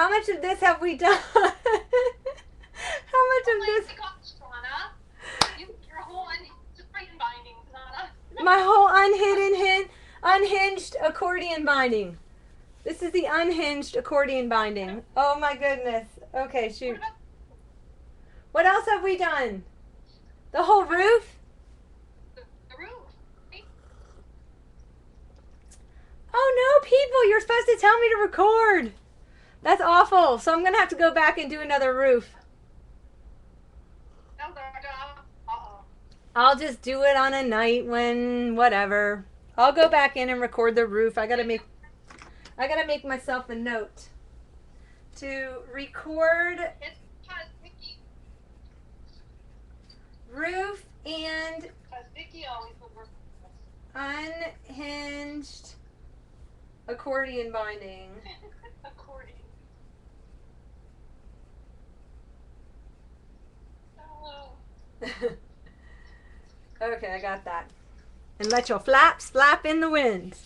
How much of this have we done? How much of this? My gosh, Donna. Your whole unhinged binding, Donna. My whole unhinged accordion binding. This is the unhinged accordion binding. Oh my goodness. Okay, shoot. What else have we done? The whole roof? The roof. Oh no, people, you're supposed to tell me to record. That's awful. So I'm going to have to go back and do another roof. I'll just do it on a night when whatever. I'll go back in and record the roof. I got to make myself a note to record roof and unhinged accordion binding. Accordion. Okay, I got that. And let your flaps flap in the wind.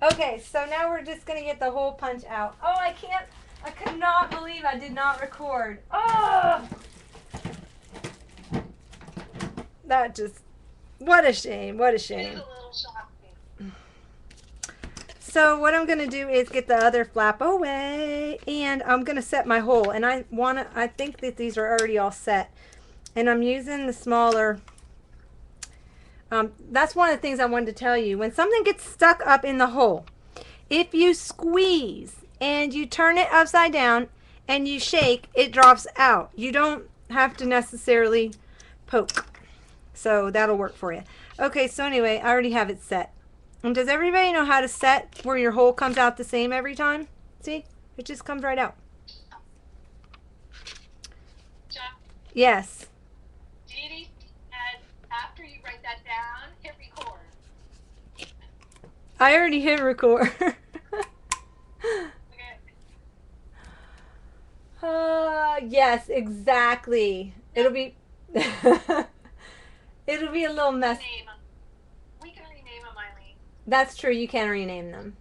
Okay, so now we're just going to get the hole punch out. Oh, I could not believe I did not record. Oh! That just, what a shame, what a shame. So what I'm going to do is get the other flap away, and I'm going to set my hole. And I think that these are already all set. And I'm using the smaller. That's one of the things I wanted to tell you. When something gets stuck up in the hole, if you squeeze and you turn it upside down and you shake, it drops out. You don't have to necessarily poke. So that'll work for you. Okay, so anyway, I already have it set. And does everybody know how to set where your hole comes out the same every time? See? It just comes right out. Yes. Dee and after you write that down, hit record. I already hit record. Okay. Yes, exactly. It'll be it'll be a little mess. We can rename them, Eileen. That's true, you can rename them.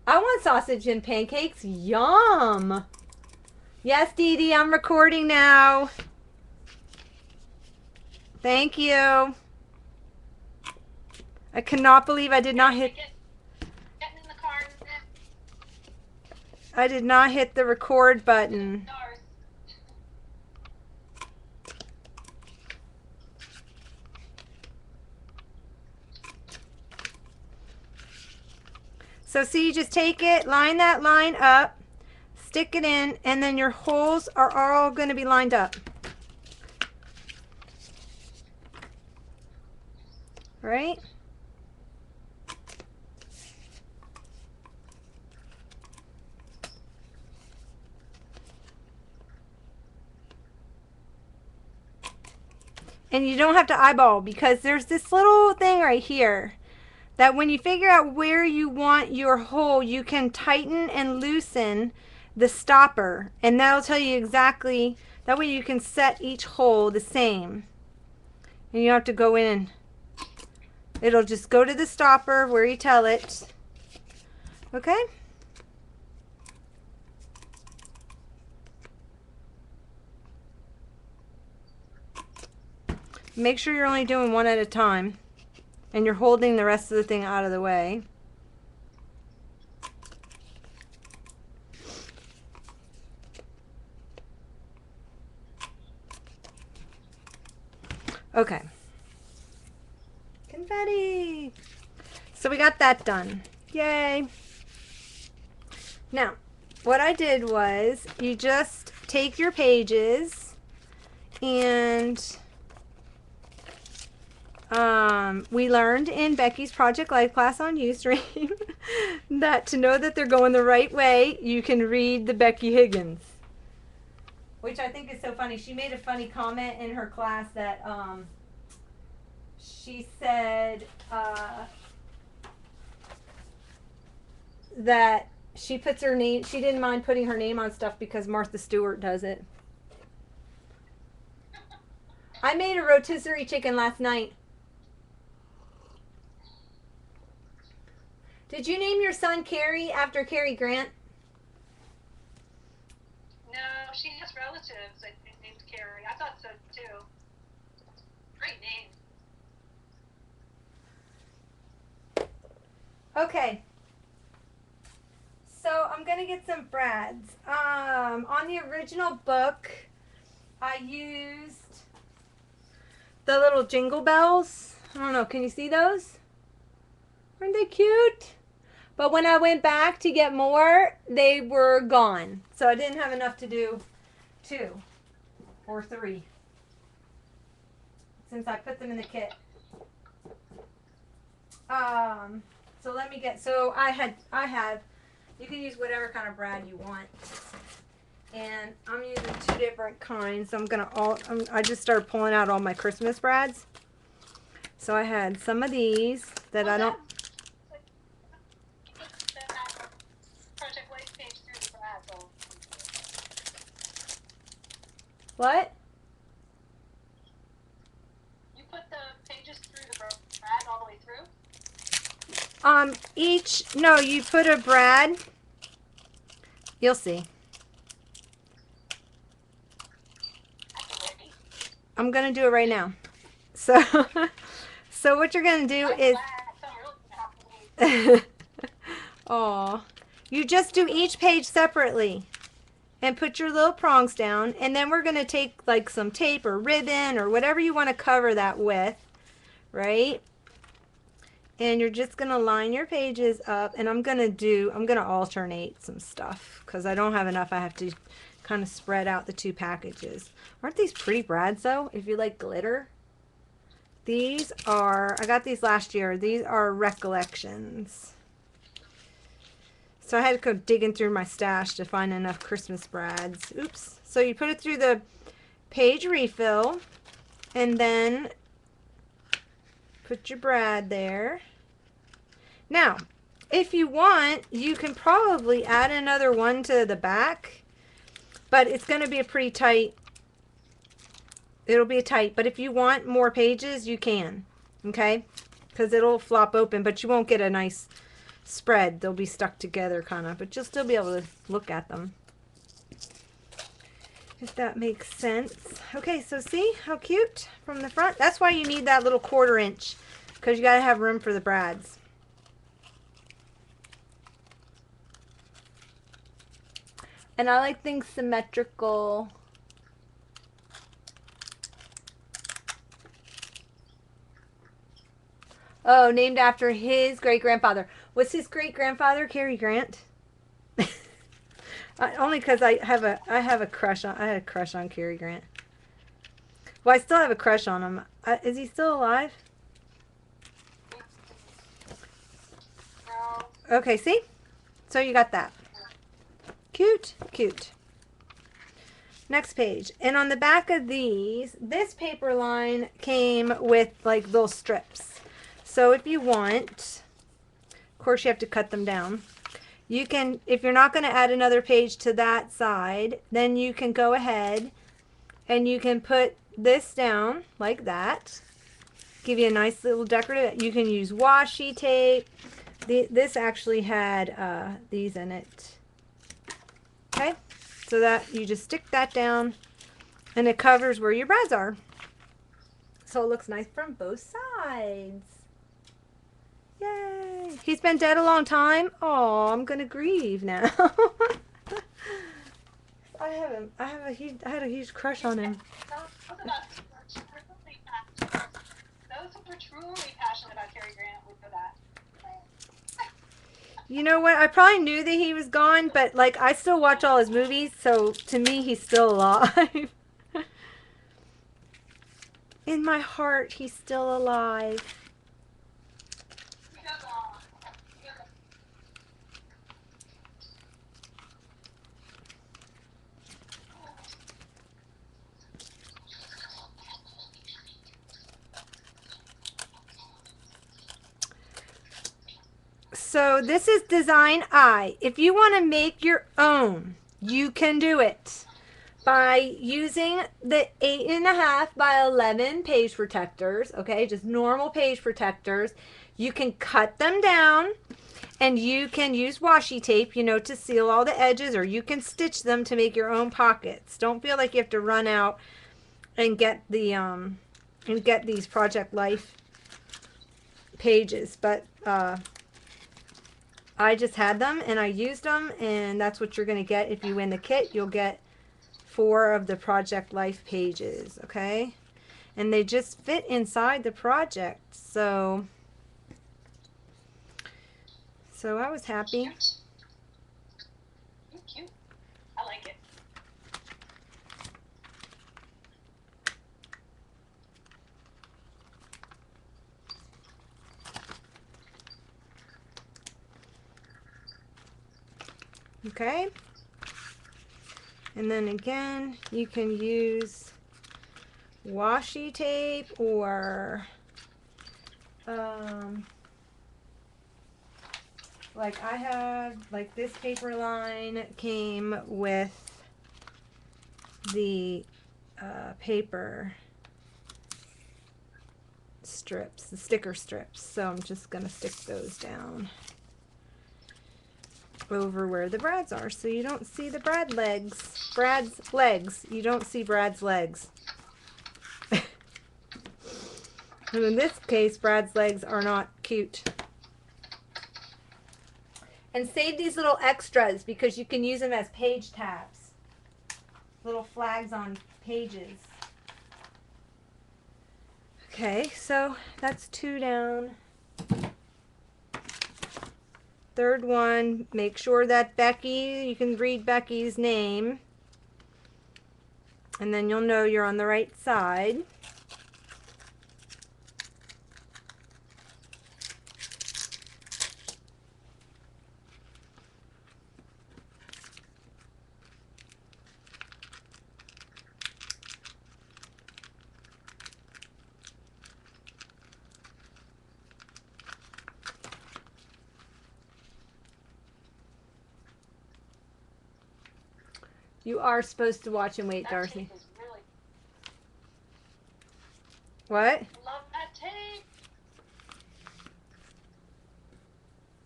I want sausage and pancakes. Yum. Yes, Dee Dee, I'm recording now. Thank you. I cannot believe I did not hit. Getting in the car. I did not hit the record button. So see, you just take it, line that line up, stick it in, and then your holes are all going to be lined up. Right? And you don't have to eyeball, because there's this little thing right here that when you figure out where you want your hole, you can tighten and loosen the stopper, and that'll tell you exactly, that way you can set each hole the same. And you don't have to go in and it'll just go to the stopper where you tell it. Okay? Make sure you're only doing one at a time, and you're holding the rest of the thing out of the way. Okay. Confetti! So we got that done. Yay! Now, what I did was, you just take your pages and we learned in Becky's Project Life class on Ustream that to know that they're going the right way, you can read the Becky Higgins. Which I think is so funny. She made a funny comment in her class that she said that she puts her name, she didn't mind putting her name on stuff because Martha Stewart does it. I made a rotisserie chicken last night. Did you name your son Cary after Cary Grant? she has relatives, I think, named Carrie. I thought so too. Great name. Okay. So I'm gonna get some brads. On the original book, I used the little jingle bells. I don't know. Can you see those? Aren't they cute? But when I went back to get more, they were gone. So I didn't have enough to do 2 or 3 since I put them in the kit. So let me get. So I have. You can use whatever kind of brad you want. And I'm using 2 different kinds. So I just started pulling out all my Christmas brads. So I had some of these that I don't. Project White page through the brad. What? You put the pages through the brad all the way through? No, you put a brad. You'll see. I'm going to do it right now. So, so what you're going to do is, oh, you just do each page separately and put your little prongs down. And then we're going to take like some tape or ribbon or whatever you want to cover that with, right? And you're just going to line your pages up. And I'm going to alternate some stuff because I don't have enough. I have to kind of spread out the 2 packages. Aren't these pretty brads though? If you like glitter. These are, I got these last year. These are Recollections. So I had to go digging through my stash to find enough Christmas brads. Oops. So you put it through the page refill and then put your brad there. Now, if you want, you can probably add another one to the back, but it's going to be a pretty tight. It'll be tight, but if you want more pages, you can. Okay? Because it'll flop open, but you won't get a nice spread. They'll be stuck together kind of, but you'll still be able to look at them. If that makes sense. Okay, so see how cute from the front? That's why you need that little 1/4 inch, because you got to have room for the brads. And I like things symmetrical. Oh, named after his great-grandfather. Was his great-grandfather Cary Grant? Only because I had a crush on Cary Grant. Well, I still have a crush on him. Is he still alive? No. Okay, see? So you got that. Cute, cute. Next page. And on the back of these, this paper line came with like little strips. So if you want, of course you have to cut them down. You can, if you're not going to add another page to that side, then you can go ahead and you can put this down like that. Give you a nice little decorative. You can use washi tape. This actually had these in it. Okay, so that you just stick that down and it covers where your brads are. So it looks nice from both sides. Yay! He's been dead a long time. Oh, I'm gonna grieve now. I had a huge crush on him. Those who were truly passionate about Cary Grant would know that. You know what? I probably knew that he was gone, but like I still watch all his movies, so to me he's still alive. In my heart, he's still alive. So this is Design I. If you want to make your own, you can do it by using the 8.5 by 11 page protectors. Okay, just normal page protectors. You can cut them down And you can use washi tape, you know, to seal all the edges, or you can stitch them to make your own pockets. Don't feel like you have to run out and get these Project Life pages, but I just had them and I used them, and that's what you're going to get if you win the kit. You'll get 4 of the Project Life pages, okay? And they just fit inside the project, so I was happy. Cute. Cute. I like it. Okay, and then again you can use washi tape, or like I have, like this paper line came with the paper strips, the sticker strips, so I'm just gonna stick those down over where the Brads are, so you don't see the Brad's legs. You don't see Brad's legs. And in this case, Brad's legs are not cute. And save these little extras because you can use them as page tabs. Little flags on pages. Okay, so that's 2 down. Third one, make sure that Becky, you can read Becky's name. And then you'll know you're on the right side. You are supposed to watch and wait, That Darcy. tape is really. What? Love that tape.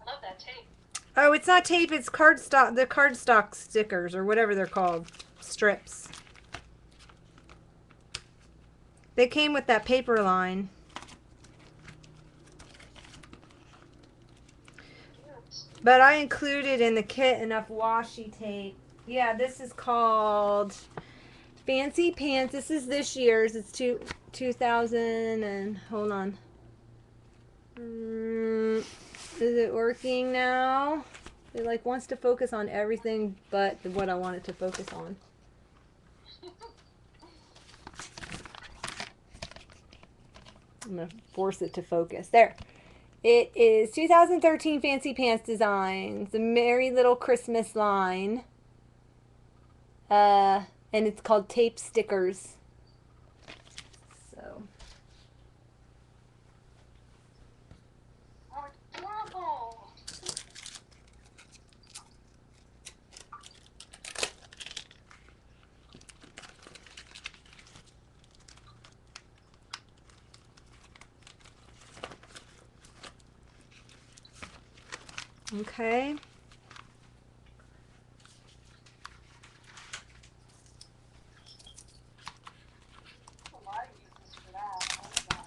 I love that tape. Oh, it's not tape, it's cardstock, the cardstock stickers, or whatever they're called. Strips. They came with that paper line. But I included in the kit enough washi tape. Yeah, this is called Fancy Pants. This is this year's. It's 2000 and hold on. Is it working now? It like wants to focus on everything but what I want it to focus on. I'm gonna force it to focus. There. It is 2013 Fancy Pants Designs, the Merry Little Christmas line. And it's called Tape Stickers. So. Oh, adorable. Okay. A lot of uses for that. I love that.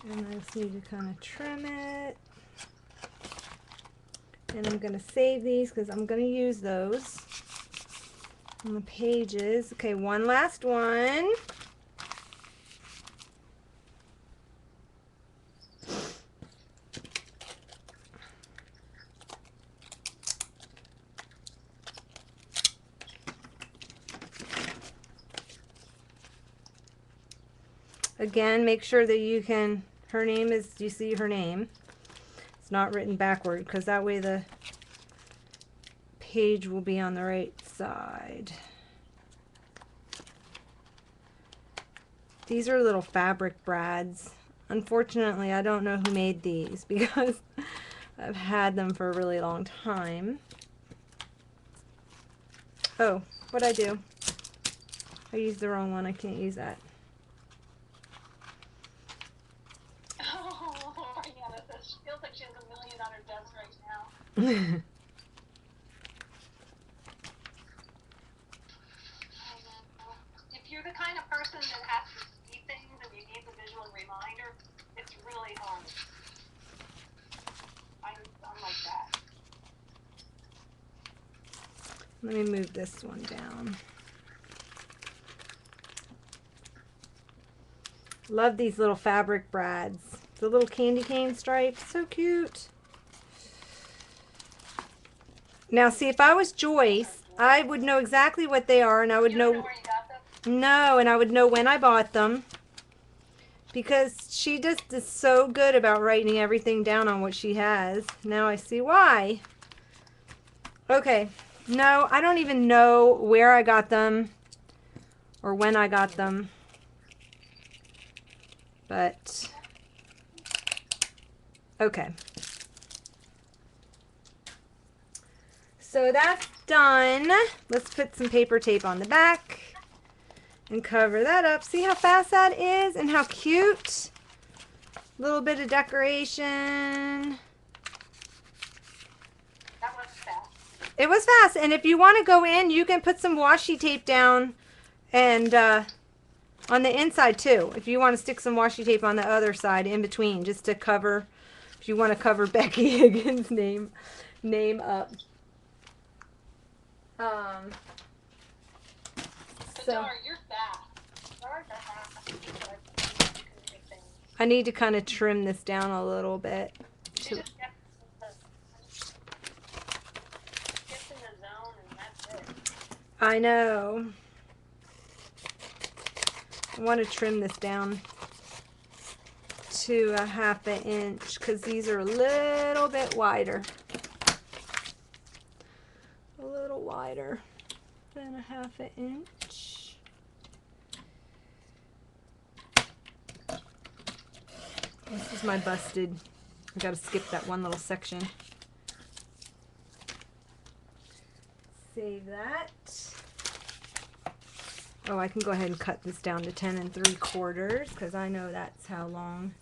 And I just need to kind of trim it. And I'm going to save these because I'm going to use those on the pages. Okay, one last one. again, make sure that you can, her name is, you see her name. It's not written backward because that way the page will be on the right side. These are little fabric brads. Unfortunately, I don't know who made these because I've had them for a really long time. Oh, what'd I do? I used the wrong one. I can't use that. Oh, Mariana says she feels like she has $1 million on her desk right now. If you're the kind of person that has to see things and you need the visual reminder, it's really hard. I'm like that. Let me move this one down. Love these little fabric brads. The little candy cane stripes. So cute. Now, see, if I was Joyce, I would know exactly what they are, and I would You don't know know... where you got them? No, and I would know when I bought them. Because she just is so good about writing everything down on what she has. Now I see why. Okay. No, I don't even know where I got them or when I got them. But, okay. So that's done. Let's put some paper tape on the back and cover that up. See how fast that is and how cute? Little bit of decoration. That was fast. It was fast, and if you want to go in, you can put some washi tape down and on the inside too. If you want to stick some washi tape on the other side in between, just to cover, if you want to cover Becky Higgins' name up. But So Dara, you're fast. Dara's fast. You can do things. I need to kind of trim this down a little bit. She just gets in the zone and that's it. I know. I want to trim this down to a 1/2 inch because these are a little bit wider. A little wider than a 1/2 inch. This is my busted. I gotta skip that one little section. Save that. Oh, I can go ahead and cut this down to 10 3/4 because I know that's how long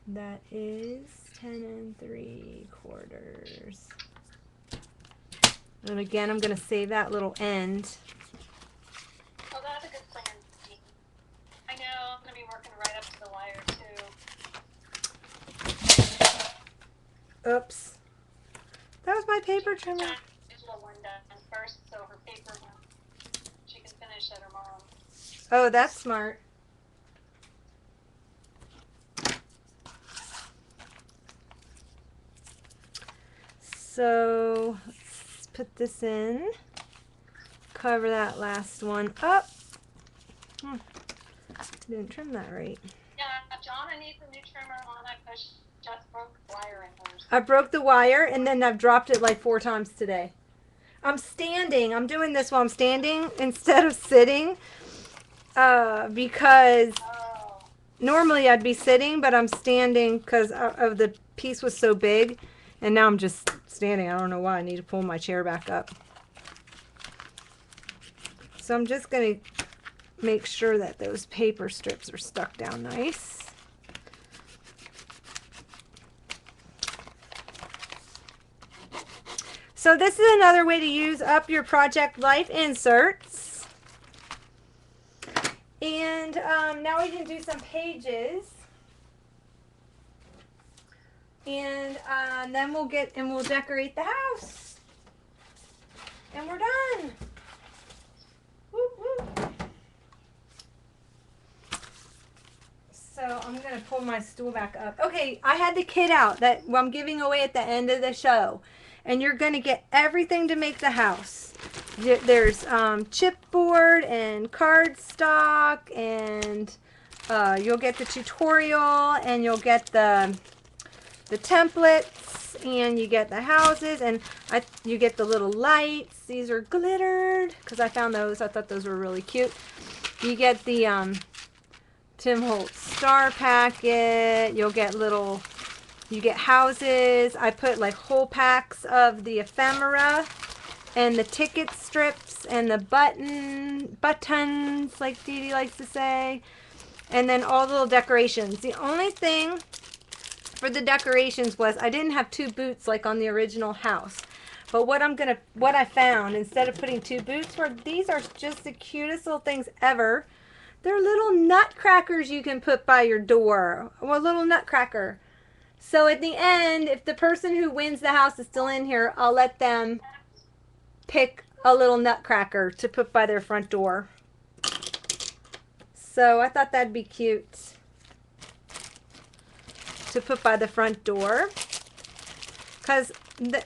that is. 10 3/4. And again, I'm going to save that little end. Oh, that's a good plan. I know, I'm going to be working right up to the wire too. Oops. That was my paper trimmer. Digital one done first, so her paper one, she can finish at her mom's. Oh, that's smart. So let's put this in. Cover that last one up. Didn't trim that right. Yeah, Jonna needs a new trimmer on it because she just broke the wire in hers. I broke the wire and then I've dropped it like 4 times today. I'm standing. I'm doing this while I'm standing instead of sitting because Oh, normally I'd be sitting, but I'm standing because of the piece was so big, and now I'm just standing. I don't know why. I need to pull my chair back up. So I'm just going to make sure that those paper strips are stuck down nice. So this is another way to use up your Project Life inserts. And now we can do some pages. And then we'll decorate the house. And we're done. Whoop, whoop. So I'm going to pull my stool back up. Okay, I had the kit out that I'm giving away at the end of the show. And you're going to get everything to make the house. There's chipboard and cardstock and you'll get the tutorial, and you'll get the templates, and you get the houses, and you get the little lights. These are glittered because I found those. I thought those were really cute. You get the Tim Holtz star packet. You'll get you get houses. I put like whole packs of the ephemera and the ticket strips and the buttons, like Dee Dee likes to say. And then all the little decorations. The only thing for the decorations was I didn't have 2 boots like on the original house. But what I found, instead of putting 2 boots, these are just the cutest little things ever. They're little nutcrackers you can put by your door. Well, a little nutcracker. So at the end, if the person who wins the house is still in here, I'll let them pick a little nutcracker to put by their front door. So I thought that'd be cute to put by the front door. Because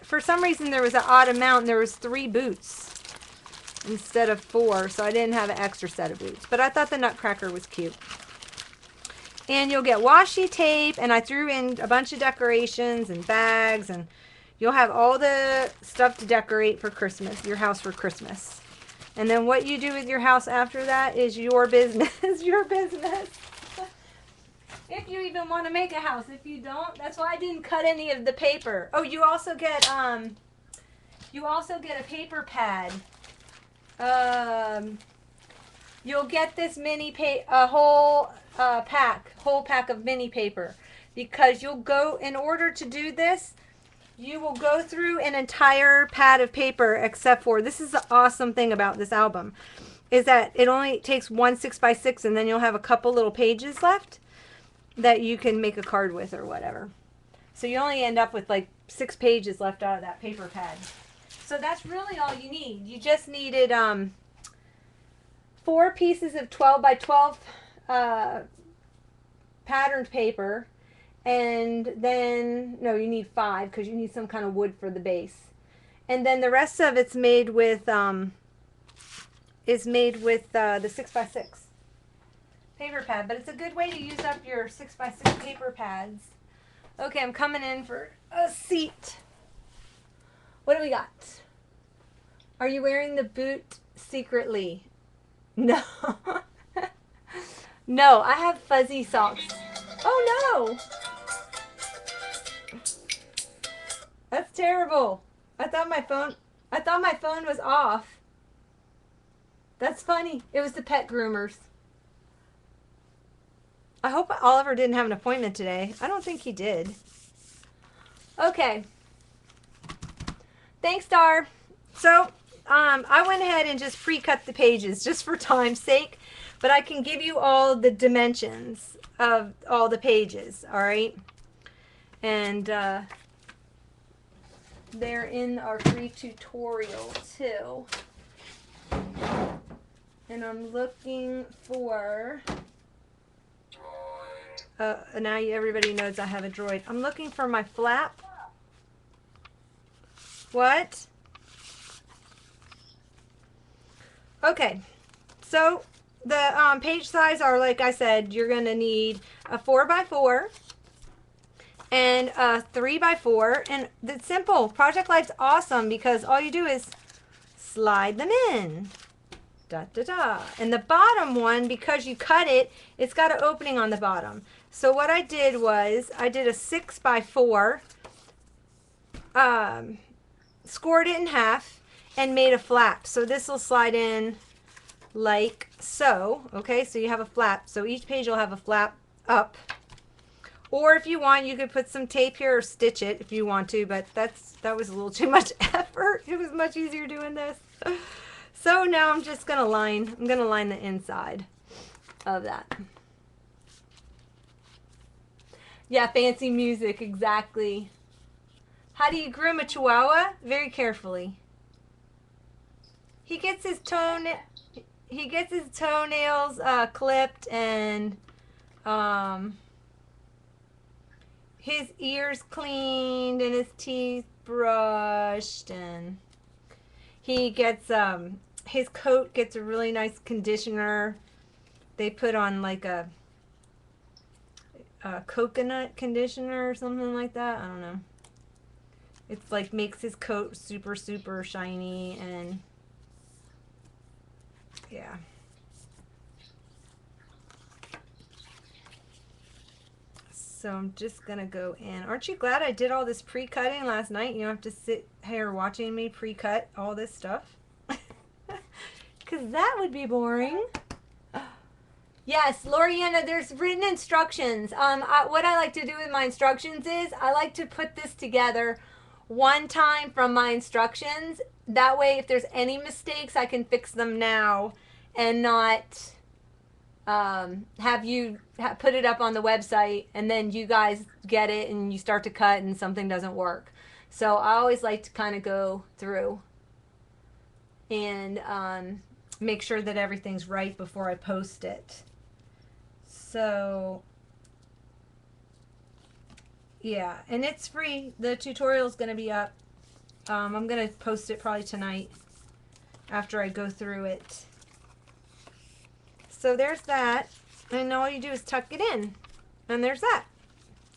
for some reason there was an odd amount and there was 3 boots instead of 4. So I didn't have an extra set of boots. But I thought the nutcracker was cute. And you'll get washi tape, and I threw in a bunch of decorations and bags, and you'll have all the stuff to decorate for Christmas, your house for Christmas. And then what you do with your house after that is your business. Your business. If you even want to make a house. If you don't, that's why I didn't cut any of the paper. Oh, you also get a paper pad. You'll get this whole pack of mini paper, because in order to do this, you will go through an entire pad of paper, except for, this is the awesome thing about this album, is that it only takes 1 6x6, and then you'll have a couple little pages left that you can make a card with or whatever. So you only end up with like 6 pages left out of that paper pad. So that's really all you need. You just needed 4 pieces of 12 by 12 patterned paper, and then you need 5 because you need some kind of wood for the base, and then the rest of it's made with the 6x6 paper pad. But it's a good way to use up your 6x6 paper pads. Okay, I'm coming in for a seat. What do we got? Are you wearing the boot secretly? No. No, I have fuzzy socks. Oh no! That's terrible. I thought my phone was off. That's funny. It was the pet groomers. I hope Oliver didn't have an appointment today. I don't think he did. Okay. Thanks, Dar. So, I went ahead and just pre-cut the pages just for time's sake, but I can give you all the dimensions of all the pages, all right? And they're in our free tutorial too. And I'm looking for now everybody knows I have a Droid. I'm looking for my flap. What? Okay, so the page size are, like I said, you're going to need a 4x4 and a 3x4. And it's simple. Project Life's awesome because all you do is slide them in. Da, da, da. And the bottom one, because you cut it, it's got an opening on the bottom. So what I did was I did a 6x4, scored it in half, and made a flap. So this will slide in like so. Okay, so you have a flap. So each page will have a flap up. Or if you want, you could put some tape here or stitch it if you want to, but that was a little too much effort. It was much easier doing this. So now I'm just gonna line the inside of that. Yeah, fancy music, exactly. How do you groom a Chihuahua? Very carefully. He gets his toenails clipped, and his ears cleaned, and his teeth brushed, and he gets his coat gets a really nice conditioner. They put on like a coconut conditioner or something like that. I don't know. It's like makes his coat super, super shiny and yeah. So I'm just gonna go in. Aren't you glad I did all this pre-cutting last night? You don't have to sit here watching me pre-cut all this stuff. Because that would be boring. Yes, Loriana, there's written instructions. What I like to do with my instructions is I like to put this together one time from my instructions. That way, if there's any mistakes, I can fix them now and not have you put it up on the website and then you guys get it and you start to cut and something doesn't work. So I always like to kind of go through and make sure that everything's right before I post it. So yeah, and it's free. The tutorial is going to be up. I'm going to post it probably tonight after I go through it. So there's that. And all you do is tuck it in. And there's that.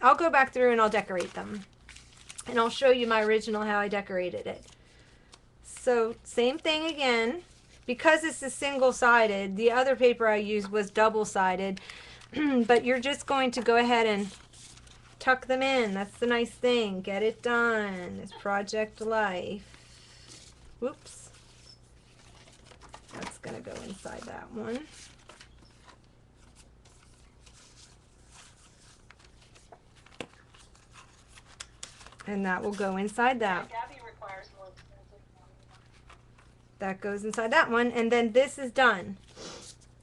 I'll go back through and I'll decorate them. And I'll show you my original how I decorated it. So same thing again. Because this is single-sided, the other paper I used was double-sided. But you're just going to go ahead and tuck them in. That's the nice thing. Get it done. It's Project Life. Whoops. That's going to go inside that one. And that will go inside that. Gabby requires more expensive. That goes inside that one. And then this is done.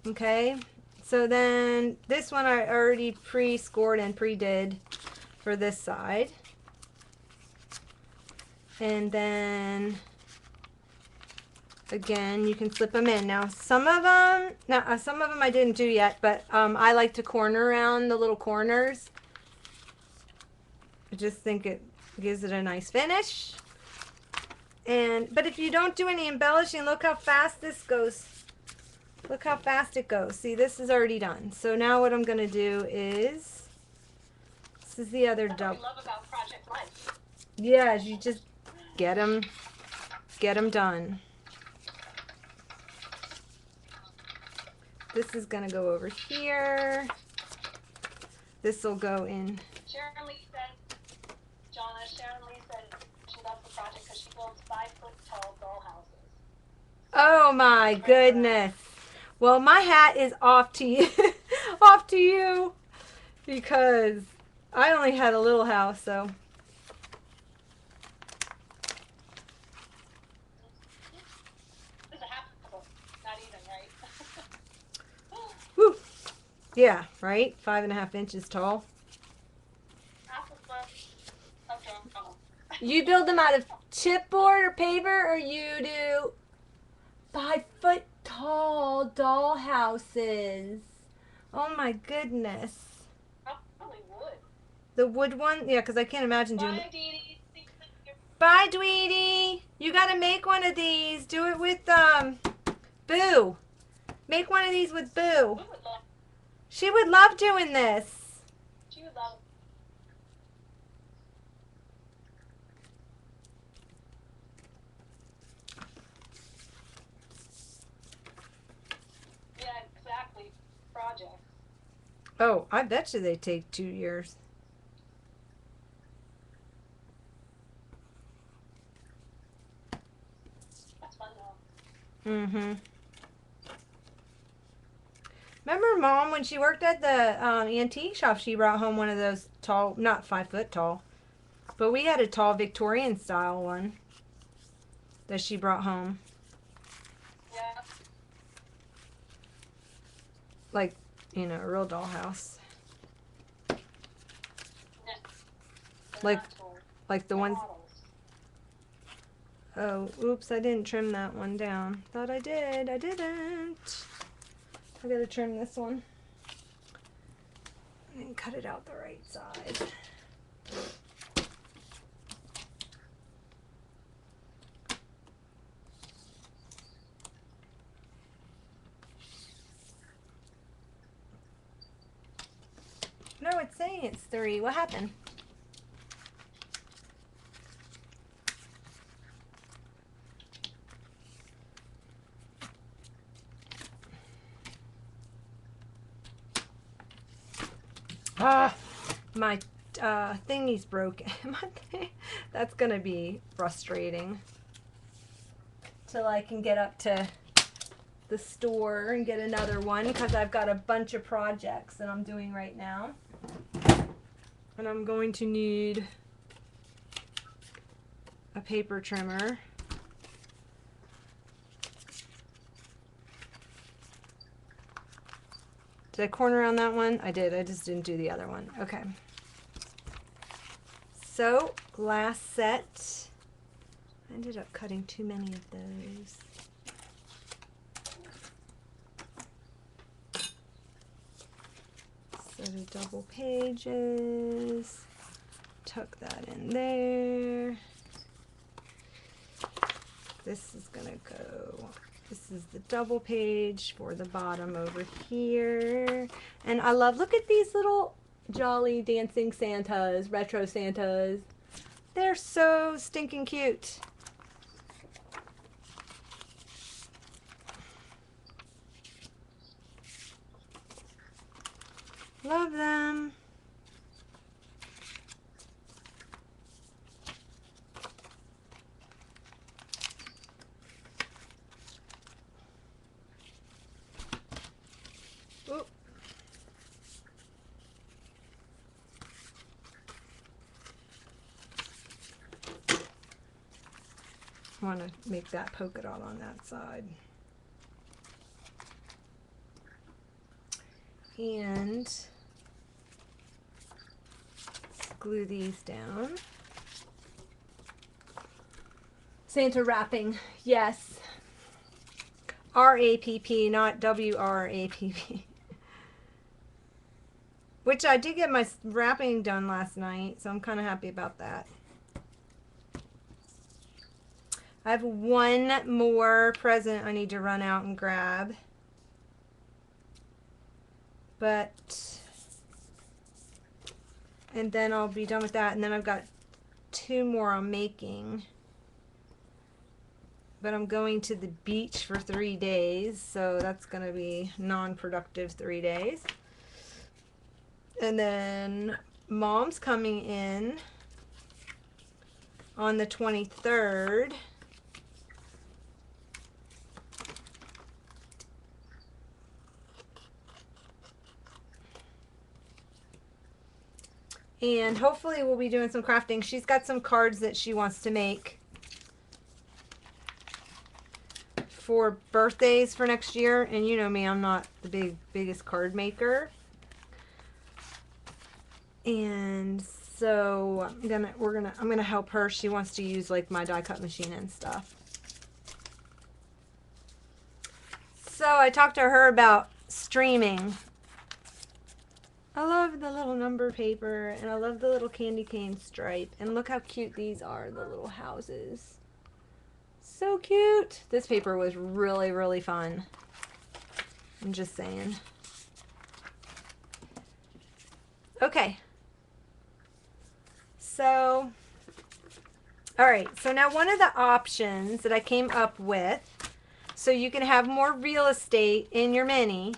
Okay. So then this one I already pre-scored and pre-did for this side. And then again, you can slip them in. Now some of them I didn't do yet, but I like to corner around the little corners. I just think it gives it a nice finish. But if you don't do any embellishing, look how fast this goes. Look how fast it goes. See, this is already done. So now what I'm going to do is, this is the other That's double. what we love about Project Life. Yeah, you just get them done. This is going to go over here. This will go in. Sharon Lee said, Sharon Lee said she loves the project because she builds 5-foot tall dollhouses. Oh my goodness. Well, my hat is off to you, off to you, because I only had a little house, so. This is a half foot, not even, right? Whew. Yeah, right? 5.5 inches tall. Half a foot of drum. You build them out of chipboard or paper, or you do 5-foot tall doll houses. Oh my goodness. Probably wood. The wood one? Yeah, because I can't imagine doing Bye, it. Dee Dee. Bye, Dweety. You gotta make one of these. Do it with Boo. Make one of these with Boo. She would love doing this. She would love. Yeah, exactly. Projects. Oh, I bet you they take 2 years. That's fun though. Mm-hmm. Remember Mom, when she worked at the antique shop, she brought home one of those tall, not 5 foot tall, but we had a tall Victorian style one that she brought home. Yeah. Like, you know, a real dollhouse. They're Like- not tall. Like the They're ones, models. oh, oops, I didn't trim that one down. Thought I did, I didn't. I gotta trim this one. And cut it out the right side. No, it's saying saying it's 3. What happened? Ah, my thingy's broken. That's gonna be frustrating till I can get up to the store and get another one, because I've got a bunch of projects that I'm doing right now, and I'm going to need a paper trimmer. Did I corner on that one? I did. I just didn't do the other one. Okay. So, last set. I ended up cutting too many of those. Set of double pages. Tuck that in there. This is gonna go. This is the double page for the bottom over here. And I love, look at these little jolly dancing Santas, retro Santas. They're so stinking cute. Love them. Oop. I want to make that polka dot on that side. And glue these down. Santa wrapping, yes. R-A-P-P, not W-R-A-P-P. Which I did get my wrapping done last night, so I'm kind of happy about that. I have one more present I need to run out and grab. And then I'll be done with that, and then I've got 2 more I'm making. But I'm going to the beach for 3 days, so that's going to be non-productive 3 days. And then Mom's coming in on the 23rd. And hopefully we'll be doing some crafting. She's got some cards that she wants to make for birthdays for next year. And you know me, I'm not the biggest card maker. And so I'm gonna help her. She wants to use like my die cut machine and stuff. So I talked to her about streaming. I love the little number paper, and I love the little candy cane stripe. And look how cute these are, the little houses. So cute. This paper was really, really fun. I'm just saying. Okay. So, all right. So now one of the options that I came up with, so you can have more real estate in your mini,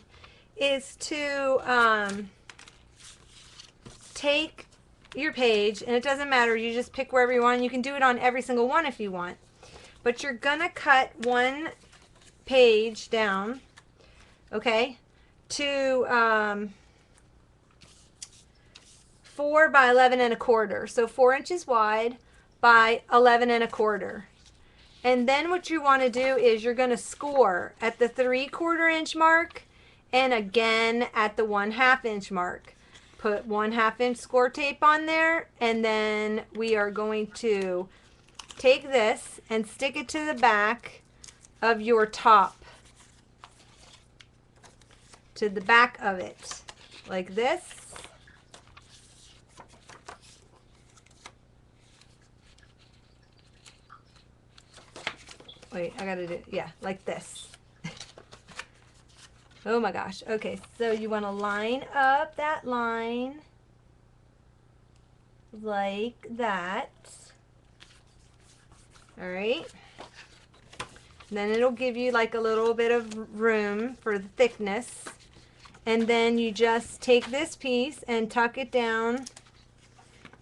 is to take your page, and it doesn't matter, you just pick wherever you want. You can do it on every single one if you want, but you're gonna cut one page down, okay, to 4 by 11 1/4, so 4 inches wide by 11 1/4. And then what you want to do is you're going to score at the 3/4 inch mark and again at the 1/2 inch mark. Put 1/2 inch score tape on there, and then we are going to take this and stick it to the back of your top, to the back of it, like this. Wait, I gotta do, yeah, like this. Oh my gosh. Okay, so you want to line up that line like that. All right. Then it'll give you like a little bit of room for the thickness. And then you just take this piece and tuck it down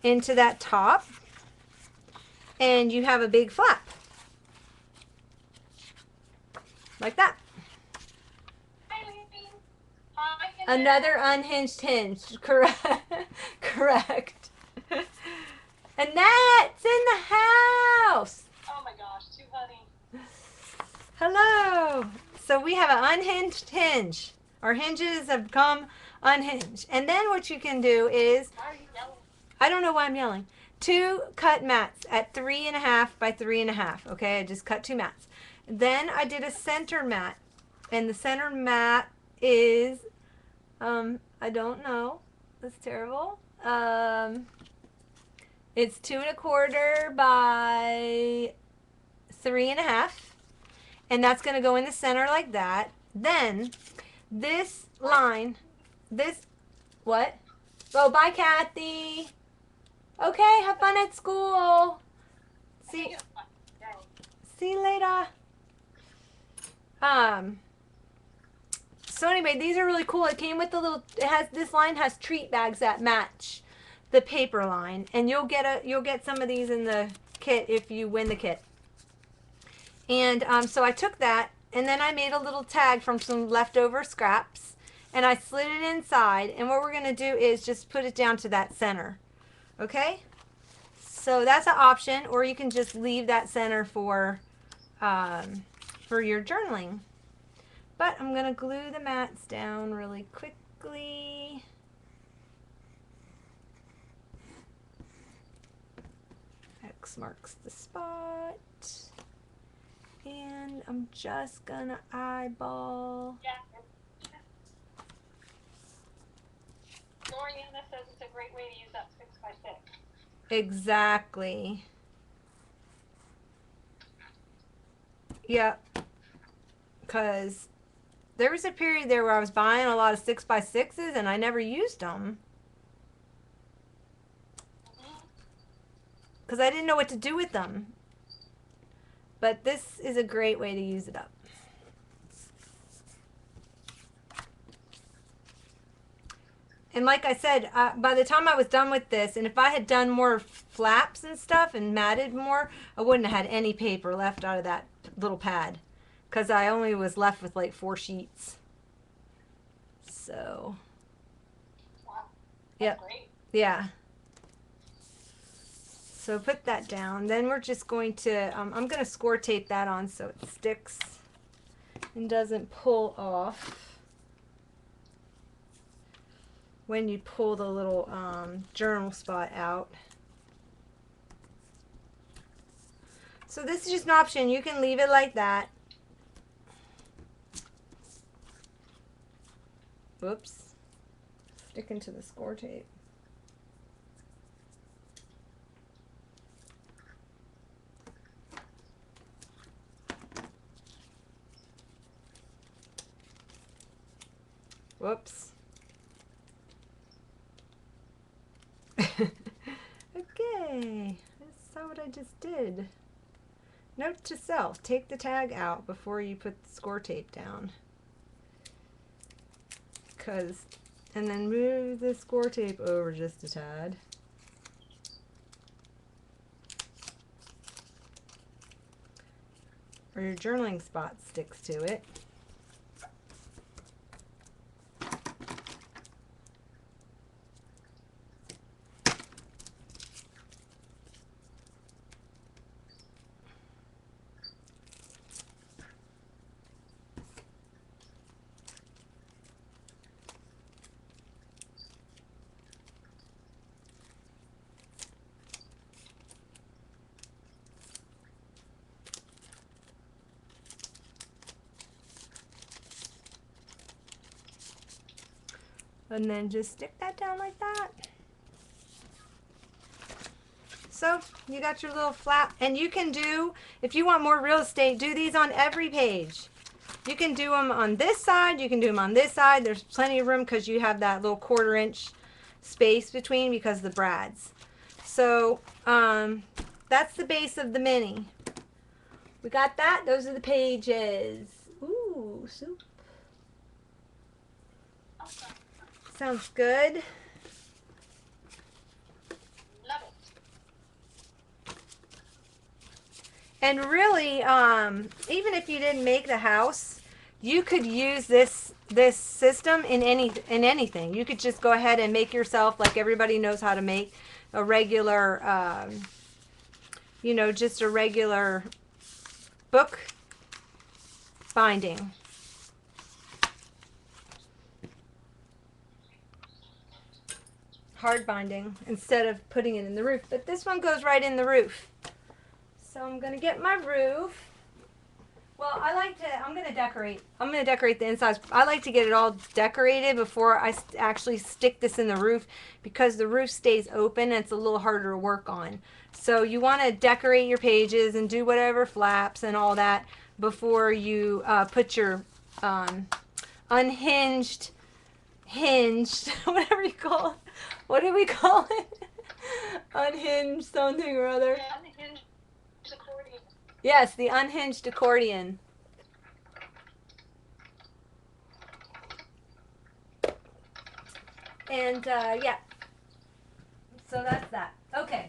into that top. And you have a big flap. Like that. Another unhinged hinge. Correct. Correct. Annette's in the house. Oh my gosh, too funny. Hello. So we have an unhinged hinge. Our hinges have become unhinged. And then what you can do is, Why are you yelling? I don't know why I'm yelling. 2 cut mats at 3.5 by 3.5. Okay, I just cut 2 mats. Then I did a center mat. And the center mat is, I don't know. That's terrible. It's 2.25 by 3.5. And that's going to go in the center like that. Then this line, what? Oh, bye, Kathy. Okay, have fun at school. See you later. So anyway, these are really cool. It came with the little, this line has treat bags that match the paper line. And you'll get some of these in the kit if you win the kit. And so I took that, and then I made a little tag from some leftover scraps, and I slid it inside. And what we're going to do is just put it down to that center. Okay? So that's an option, or you can just leave that center for your journaling. But I'm going to glue the mats down really quickly. X marks the spot. And I'm just gonna eyeball. Yeah. Loriana says it's a great way to use that 6x6. Exactly. Yep. Because there was a period there where I was buying a lot of 6x6s and I never used them. Because I didn't know what to do with them. But this is a great way to use it up. And like I said, by the time I was done with this, and if I had done more flaps and stuff and matted more, I wouldn't have had any paper left out of that little pad. Because I only was left with like 4 sheets. So. Wow. Yep. Great. Yeah. So put that down. Then we're just going to, I'm going to score tape that on so it sticks and doesn't pull off when you pull the little journal spot out. So this is just an option. You can leave it like that. Whoops. Sticking to the score tape. Whoops. Okay, that's not what I just did. Note to self, take the tag out before you put the score tape down. And then move the score tape over just a tad. Or your journaling spot sticks to it. And then just stick that down like that. So you got your little flap, and you can do, if you want more real estate, do these on every page. You can do them on this side, you can do them on this side. There's plenty of room because you have that little 1/4 inch space between because of the brads. So that's the base of the mini. We got that. Those are the pages. Ooh, soup. Awesome. Sounds good. Love it. And really, even if you didn't make the house, you could use this system in anything. You could just go ahead and make yourself, like everybody knows how to make a regular, you know, just a regular book binding. Hard binding instead of putting it in the roof. But this one goes right in the roof. So I'm going to get my roof. Well, I'm going to decorate. I'm going to decorate the insides. I like to get it all decorated before I actually stick this in the roof, because the roof stays open and it's a little harder to work on. So you want to decorate your pages and do whatever flaps and all that before you put your unhinged, hinged, whatever you call it. What do we call it? Unhinged something or other. Yeah, unhinged accordion. Yes, the unhinged accordion. And yeah, so that's that. Okay,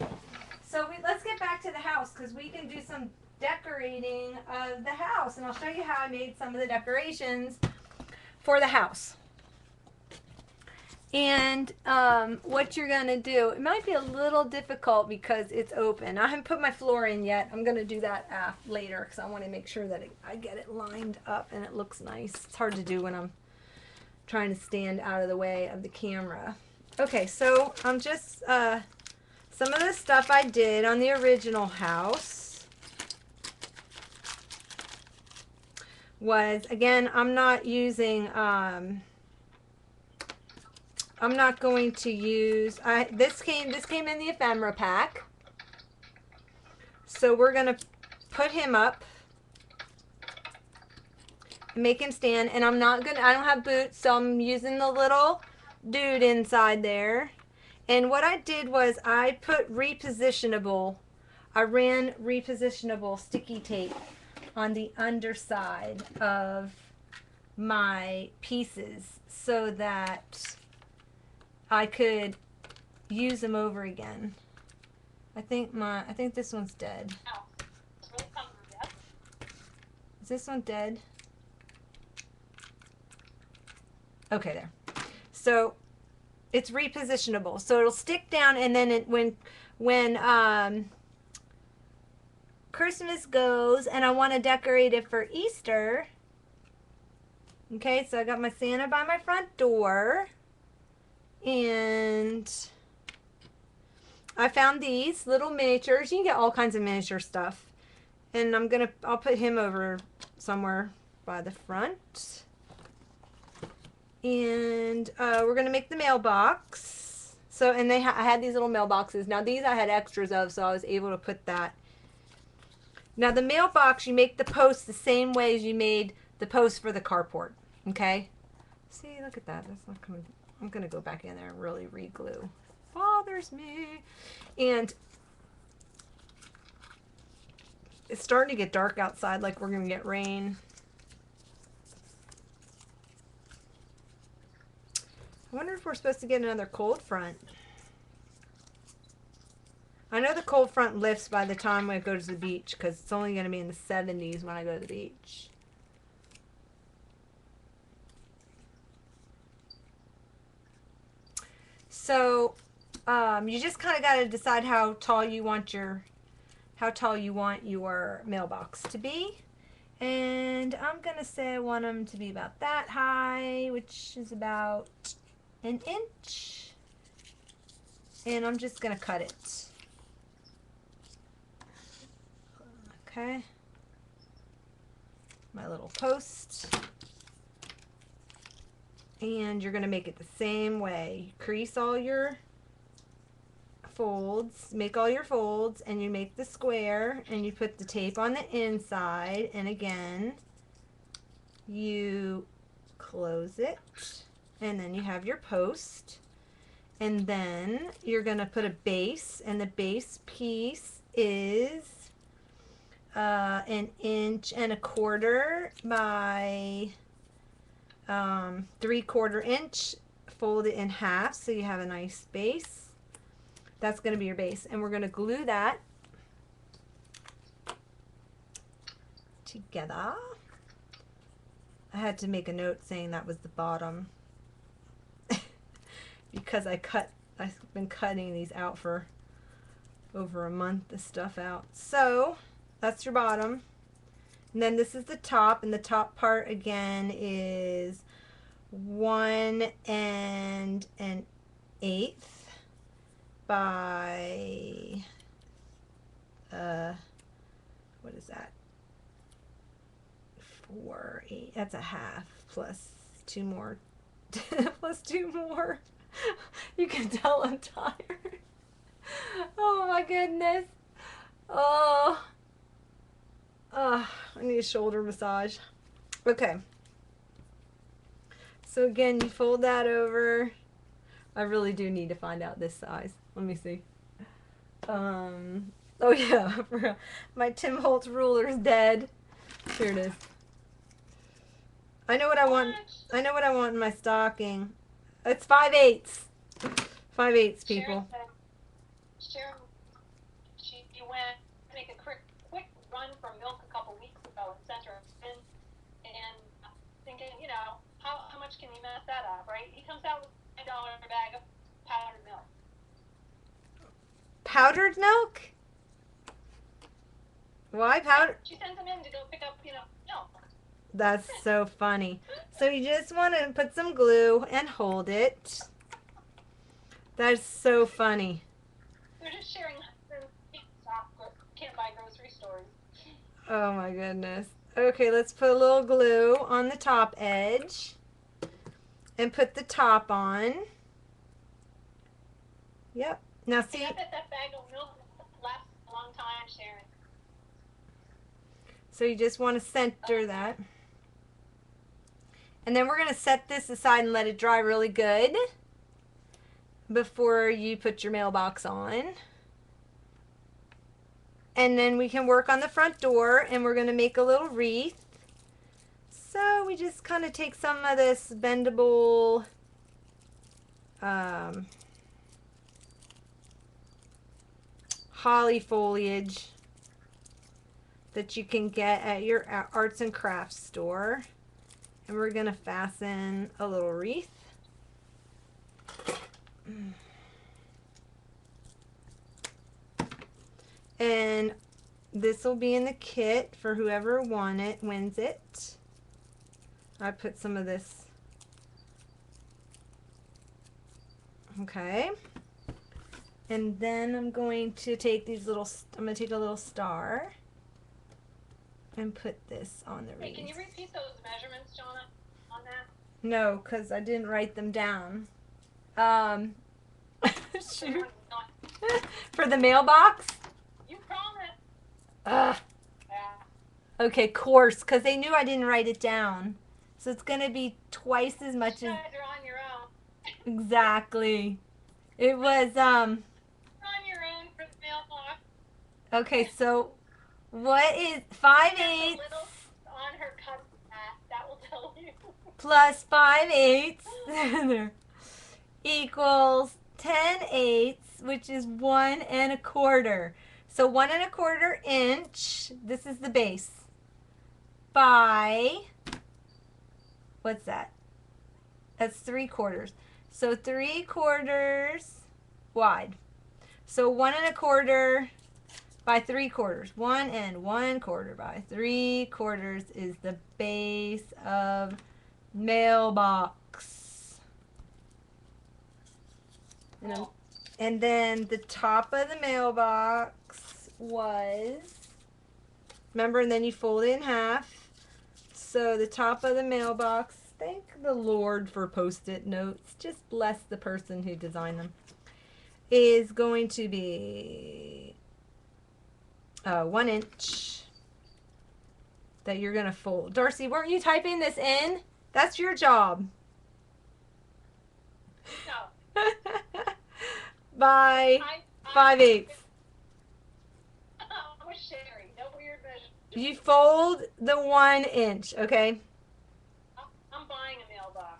so let's get back to the house, because we can do some decorating of the house, and I'll show you how I made some of the decorations for the house. And what you're gonna do, it might be a little difficult because it's open. I haven't put my floor in yet. I'm gonna do that later, because I want to make sure that I get it lined up and it looks nice. It's hard to do when I'm trying to stand out of the way of the camera. Okay, so I'm just some of the stuff I did on the original house was, again, I'm not using I'm not going to use, this came in the ephemera pack. So we're gonna put him up and make him stand, and I don't have boots, so I'm using the little dude inside there. And what I did was I put repositionable, I ran repositionable sticky tape on the underside of my pieces so that I could use them over again. I think this one's dead. Now, will come to death. Is this one dead? Okay, there. So it's repositionable. So it'll stick down, and then when Christmas goes and I want to decorate it for Easter. Okay, so I got my Santa by my front door. And I found these little miniatures. You can get all kinds of miniature stuff. And I'll put him over somewhere by the front. And we're gonna make the mailbox. So, and I had these little mailboxes. Now these I had extras of, so I was able to put that. Now the mailbox, you make the post the same way as you made the post for the carport. Okay? See, look at that. That's not coming. I'm going to go back in there and really re-glue. Bothers me. And it's starting to get dark outside, like we're going to get rain. I wonder if we're supposed to get another cold front. I know the cold front lifts by the time I go to the beach, because it's only going to be in the 70s when I go to the beach. So you just kind of got to decide how tall you want your mailbox to be. And I'm going to say I want them to be about that high, which is about an inch. And I'm just going to cut it. Okay. My little post. And you're going to make it the same way. Crease all your folds, make all your folds, and you make the square, and you put the tape on the inside, and again, you close it, and then you have your post. And then you're going to put a base, and the base piece is 1.25 inches by 3/4 inch. Fold it in half so you have a nice base. That's going to be your base, and we're going to glue that together. I had to make a note saying that was the bottom because I've been cutting these out for over a month, this stuff out. So that's your bottom. And then this is the top, and the top part again is 1 1/8 by what is that? 4, 8. That's a half plus 2 more. Plus 2 more. You can tell I'm tired. Oh my goodness. Oh. I need a shoulder massage. Okay. So again, you fold that over. I really do need to find out this size. Let me see. Oh yeah, my Tim Holtz ruler is dead. Here it is. I know what I want. I know what I want in my stocking. It's 5/8. 5/8, people. Sharon, she went to make a quick run for milk a couple weeks ago and sent her in, and thinking, how much can you mess that up, right? He comes out with a $9 bag of powdered milk. Powdered milk? Why powder? She sends him in to go pick up, milk. That's so funny. So you just want to put some glue and hold it. That's so funny. They're just sharing can't buy grocery stores. Oh my goodness. Okay, let's put a little glue on the top edge and put the top on. Yep. Now see. I bet that bag of milk lasts a long time, Sharon. So you just want to center that. And then we're going to set this aside and let it dry really good before you put your mailbox on. And then we can work on the front door, and we're going to make a little wreath. So we just kind of take some of this bendable holly foliage that you can get at your arts and crafts store. And we're going to fasten a little wreath. And this will be in the kit for whoever wins it. I put some of this. Okay. And then I'm going to take I'm going to take a little star and put this on the wreath. Hey, can you repeat those measurements, Jonna, on that? No, because I didn't write them down. Shoot. For the mailbox? You promised. Ugh. Yeah. Okay, course, because they knew I didn't write it down. So it's going to be twice as much You as... guys are on your own. Exactly. It was, You're on your own for the mailbox. Okay, so what is 5/8 Little on her cut that will tell you. plus 5/8 equals 10/8, which is 1 1/4. So 1 1/4 inch, this is the base, by, what's that? That's 3/4. So 3/4 wide. So 1 1/4 by 3/4. 1 1/4 by 3/4 is the base of mailbox. And then the top of the mailbox was, remember, and then you fold it in half. So the top of the mailbox, thank the Lord for Post-it notes. Just bless the person who designed them. Is going to be 1 inch that you're going to fold. Darcy, weren't you typing this in? That's your job. No. by I 5/8. I'm with Sherry. No weird measure. You fold the 1 inch, okay? I'm buying a mailbox.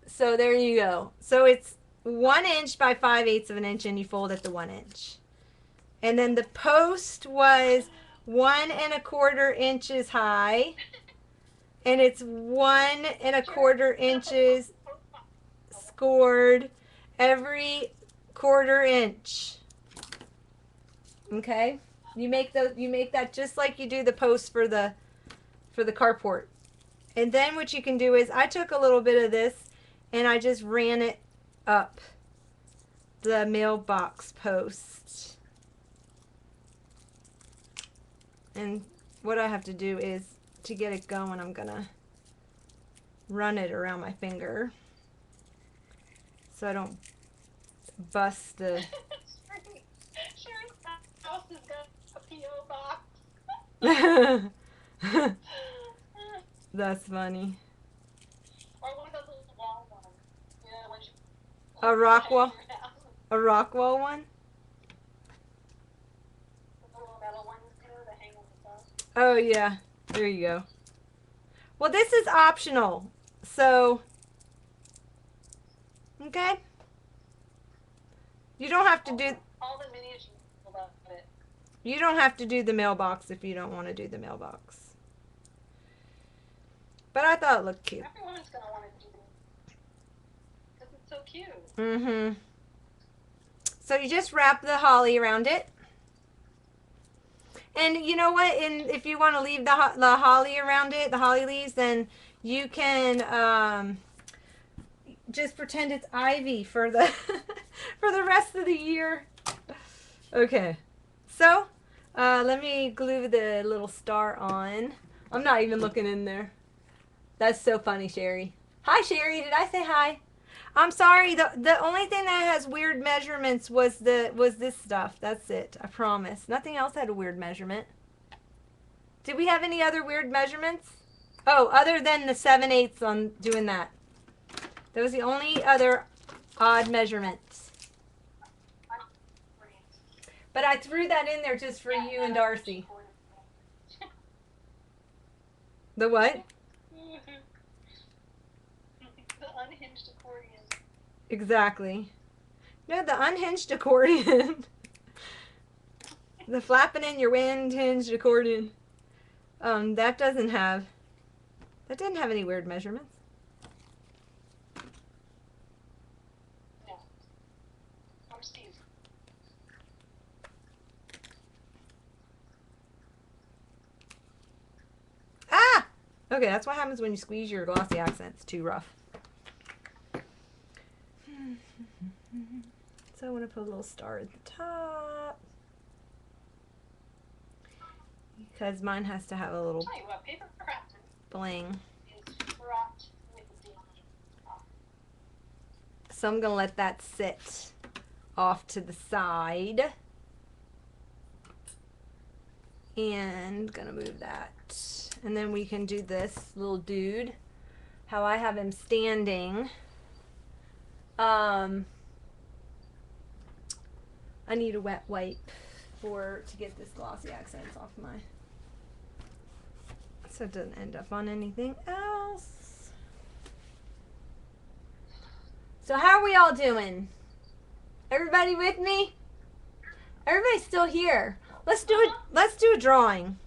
So there you go. So it's 1 inch by 5/8 of an inch, and you fold it to 1 inch. And then the post was 1 1/4 inches high, and it's 1 1/4 inches scored every 1/4 inch. Okay, you make that just like you do the post for the carport. And then what you can do is I took a little bit of this and I just ran it up the mailbox post. And what I have to do is to get it going, I'm gonna run it around my finger so I don't bust the Sherry's house has got a P.O. box. That's funny. Or one of those little wall ones. You know, when you A rock wall? your house. A Rockwell one? The little metal ones, you know, that hang on the wall. Oh yeah, there you go. Well, this is optional, so okay. You don't have to do All the miniatures about it. you don't have to do the mailbox if you don't want to do the mailbox. But I thought it looked cute. Everyone's gonna want to do it because it's so cute. Mm-hmm. So you just wrap the holly around it. And you know what? And if you want to leave the holly around it, the holly leaves, then you can just pretend it's ivy for the for the rest of the year. Okay. So let me glue the little star on. I'm not even looking in there. That's so funny, Sherry. Hi, Sherry. Did I say hi? I'm sorry. The only thing that has weird measurements was this stuff. That's it. I promise. Nothing else had a weird measurement. Did we have any other weird measurements? Oh, other than the 7/8 on doing that. That was the only other odd measurements. But I threw that in there just for you and Darcy. The what? The unhinged accordion. Exactly. No, the unhinged accordion. The flapping in your wind hinged accordion. That didn't have any weird measurements. No. Or Steve. Ah! Okay, that's what happens when you squeeze your glossy accents too rough. So I want to put a little star at the top. Because mine has to have a little Tell you what, paper crafting bling. is fraught with danger. So I'm going to let that sit off to the side. And going to move that. And then we can do this little dude. How I have him standing. I need a wet wipe to get this glossy accents off my, so it doesn't end up on anything else. So how are we all doing? Everybody with me? Everybody's still here. Let's do a drawing.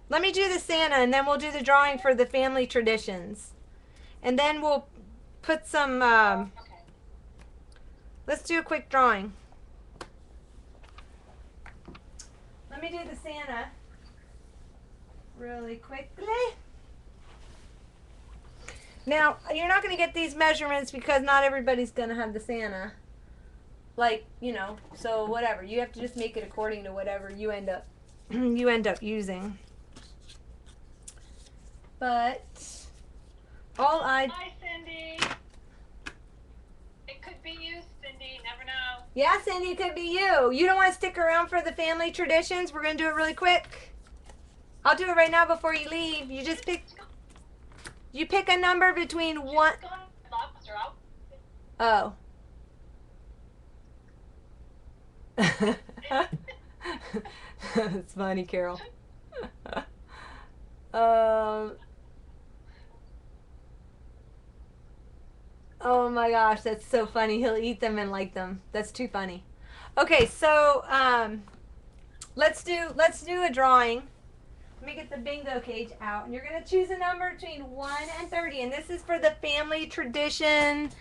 Let me do the Santa, and then we'll do the drawing for the family traditions, and then we'll put some. Okay. Let's do a quick drawing. Let me do the Santa really quickly. Now, you're not going to get these measurements because not everybody's going to have the Santa. Like, so whatever. You have to just make it according to whatever you end up using. But Hi, Cindy. It could be you, Cindy. Never know. Yeah, Cindy, it could be you. You don't want to stick around for the family traditions? We're going to do it really quick. I'll do it right now before you leave. You just pick a number between one. Lobster out. Oh. It's funny, Carol. Um. Oh my gosh, that's so funny. He'll eat them and like them. That's too funny. Okay, so let's do a drawing. Let me get the bingo cage out, and you're gonna choose a number between 1 and 30, and this is for the family tradition.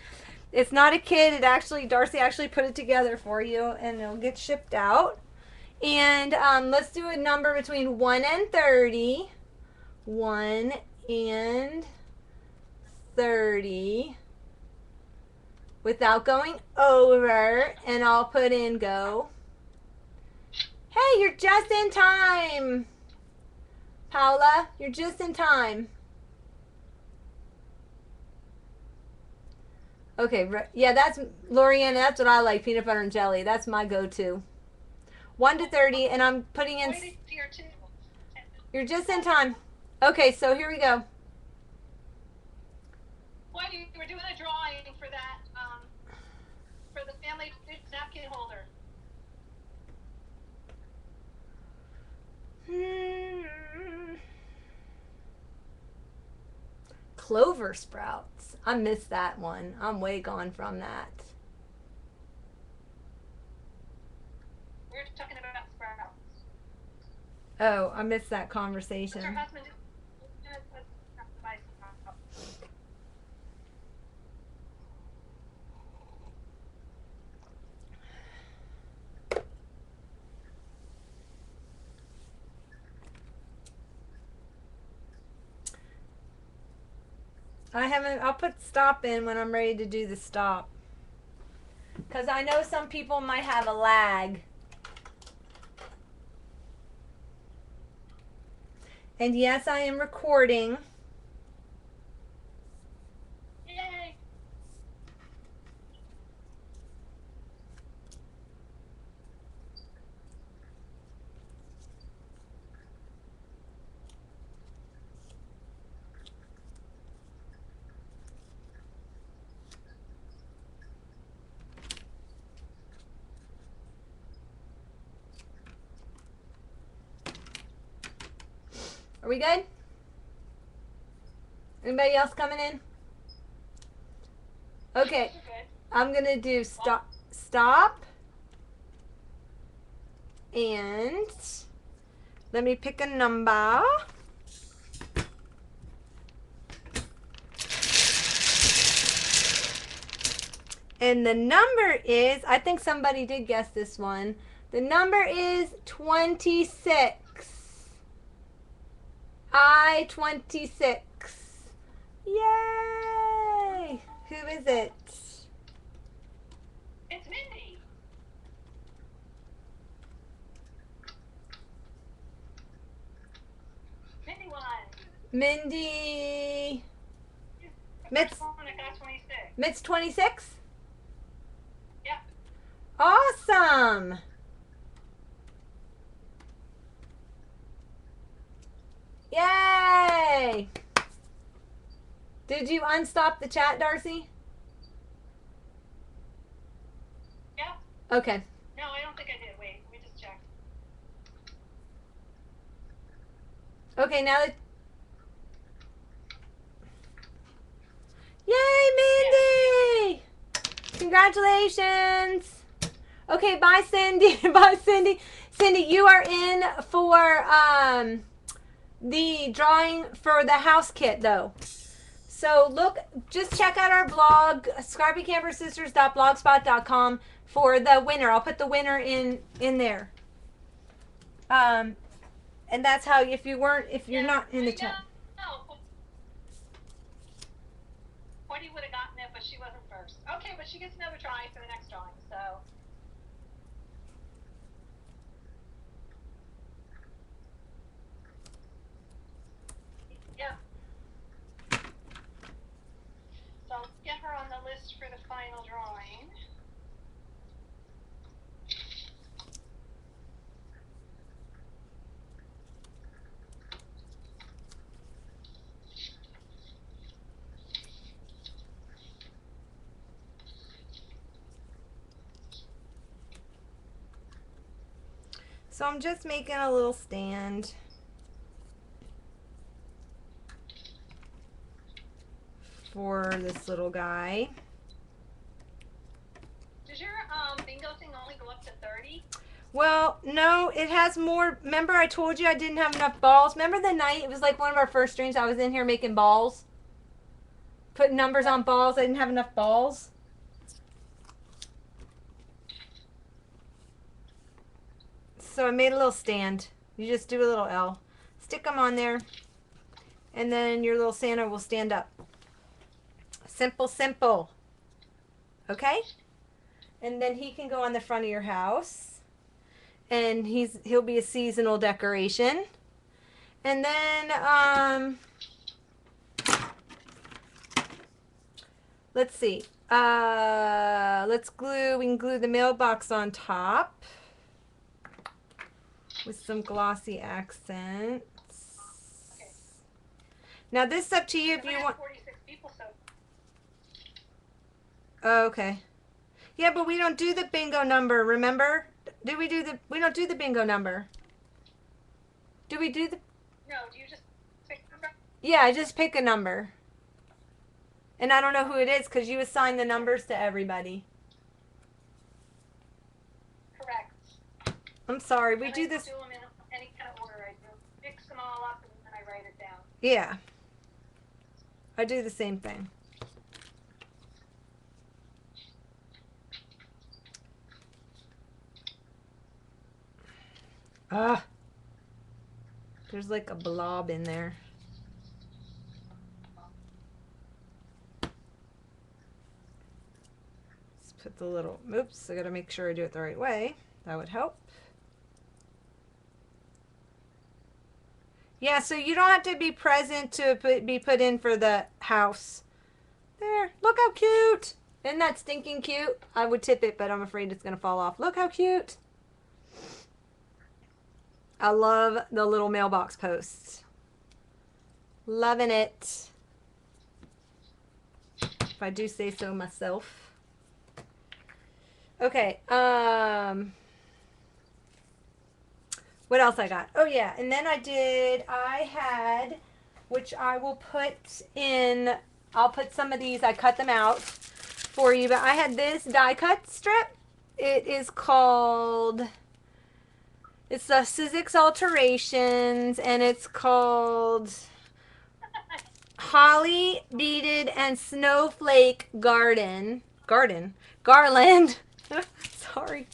It's not a kid. Darcy actually put it together for you, and it'll get shipped out. And let's do a number between 1 and 30. 1 and 30 without going over, and I'll put in go. Hey, you're just in time, Paula. You're just in time. Okay, yeah, that's Lorianne. That's what I like, peanut butter and jelly. That's my go-to. 1 to 30, and I'm putting in. You're just in time. Okay, so here we go. What you were doing a drawing for that for the family napkin holder. Clover sprouts. I missed that one. I'm way gone from that. We were talking about sprouts. Oh, I missed that What's conversation. her husband? I'll put stop in when I'm ready to do the stop. Because I know some people might have a lag. And yes, I am recording. Yay! Are we good? Anybody else coming in? Okay. Good. I'm going to do stop. And let me pick a number. And the number is, I think somebody did guess this one. The number is 26. I-26. Yay! Who is it? It's Mindy. Mindy won. Mindy. Mitz. I got 26. Mitz 26? Yep. Awesome! Yay! Did you unstop the chat, Darcy? Yep. Okay. No, I don't think I did. Wait, let me just check. Okay, now that... Yay, Mindy! Congratulations! Okay, bye, Cindy. Bye, Cindy. Cindy, you are in for the drawing for the house kit, though. So look, just check out our blog, scrappycampersisters.blogspot.com for the winner. I'll put the winner in there. And that's how, if you're not in the chat. No. Woody would have gotten it, but she wasn't first. Okay, but she gets another try for the next drawing, so. Yeah. So get her on the list for the final drawing. So I'm just making a little stand for this little guy. Does your bingo thing only go up to 30? Well, no, it has more. Remember I told you I didn't have enough balls? Remember the night, it was like one of our first streams, I was in here making balls? Putting numbers on balls. I didn't have enough balls. So I made a little stand. You just do a little L. Stick them on there. And then your little Santa will stand up. Simple, simple. Okay? And then he can go on the front of your house. And he'll be a seasonal decoration. And then let's see. We can glue the mailbox on top with some glossy accents. Okay. Now this is up to you if I you have want. 46 people, so Oh, okay. Yeah, but we don't do the bingo number, remember? We don't do the bingo number. Do we do the no. Do you just pick the number? Yeah, I just pick a number. And I don't know who it is because you assign the numbers to everybody. Correct. I'm sorry, we And do I this. do them in any kind of order I do. Mix them all up and then I write it down. Yeah. I do the same thing. Ah. There's like a blob in there. Let's put the little, oops, I gotta make sure I do it the right way. That would help. Yeah, so you don't have to be present to be put in for the house. There, look how cute. Isn't that stinking cute? I would tip it, but I'm afraid it's gonna fall off. Look how cute. I love the little mailbox posts. Loving it. If I do say so myself. Okay, what else I got? Oh yeah, and then I had, which I will put in, I'll put some of these, I cut them out for you, but I had this die cut strip. It is called, it's the Sizzix Alterations, and it's called Holly Beaded and Snowflake Garland. Sorry.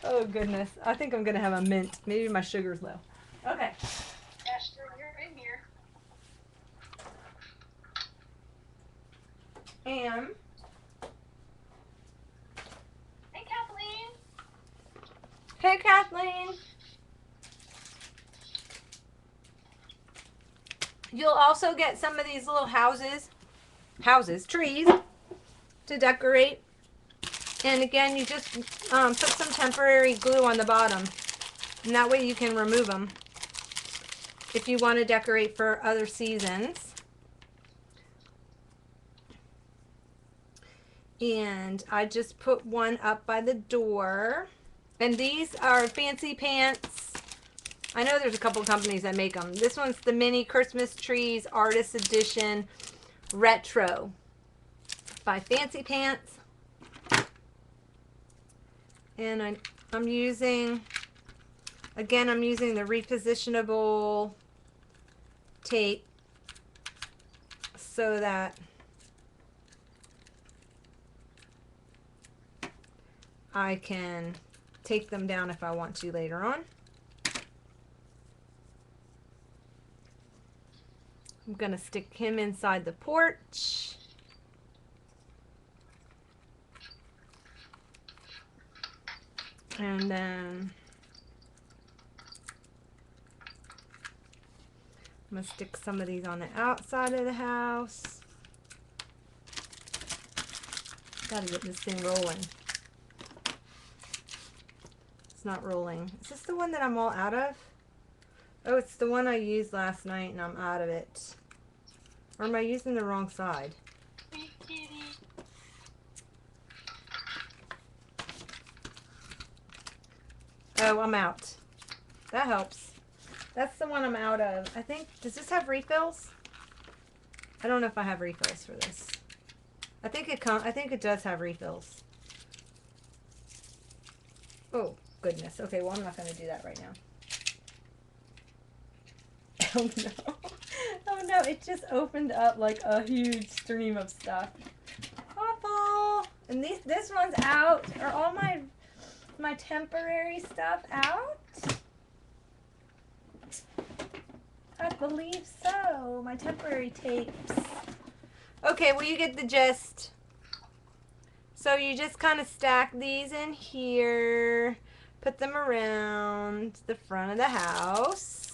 Oh goodness. I think I'm gonna have a mint. Maybe my sugar's low. Okay. Esther, you're in here. And Hey, Kathleen. hey, Kathleen. You'll also get some of these little trees to decorate. And again, you just put some temporary glue on the bottom. And that way you can remove them if you want to decorate for other seasons. And I just put one up by the door. And these are Fancy Pants. I know there's a couple companies that make them. This one's the Mini Christmas Trees Artist Edition Retro by Fancy Pants. And I'm using the repositionable tape so that I can take them down if I want to later on. I'm going to stick him inside the porch. And then I'm going to stick some of these on the outside of the house. Got to get this thing rolling. It's not rolling. Is this the one that I'm all out of? Oh, it's the one I used last night and I'm out of it. Or am I using the wrong side? Sweet kitty. Oh, I'm out. That helps. That's the one I'm out of. I think, does this have refills? I don't know if I have refills for this. I think it does have refills. Oh, goodness. Okay, well, I'm not going to do that right now. Oh, no. Oh, no. It just opened up like a huge stream of stuff. Awful. And this one's out. Are all my temporary stuff out? I believe so. My temporary tapes. Okay, well, you get the gist. So you just kind of stack these in here, put them around the front of the house.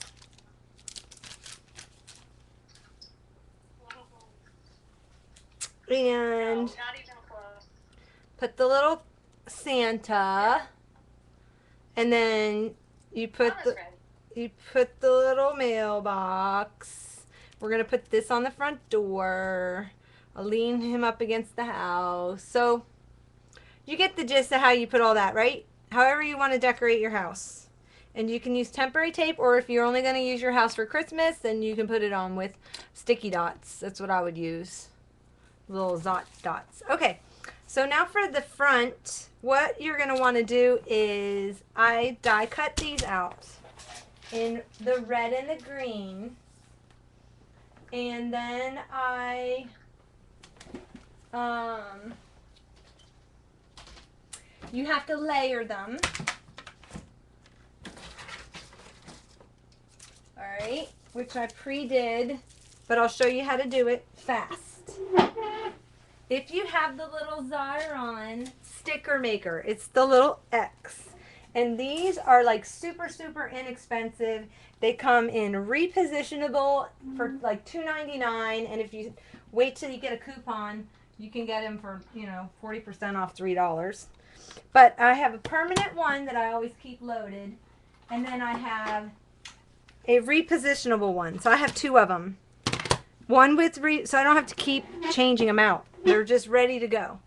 And No, not even close. put the little Santa, and then you put Mama's the ready. you put the little mailbox. We're gonna put this on the front door. I'll lean him up against the house. So you get the gist of how you put all that, right? However you want to decorate your house. And you can use temporary tape, or if you're only going to use your house for Christmas, then you can put it on with sticky dots. That's what I would use. Little Zot dots. Okay, so now for the front, what you're going to want to do is I die cut these out in the red and the green. And then you have to layer them. Alright, which I pre-did, but I'll show you how to do it fast. If you have the little Xyron sticker maker, it's the little X. And these are like super, super inexpensive. They come in repositionable for like $2.99, and if you wait till you get a coupon, you can get them for, 40% off $3. But I have a permanent one that I always keep loaded, and then I have a repositionable one. So I have two of them. One with so I don't have to keep changing them out. They're just ready to go.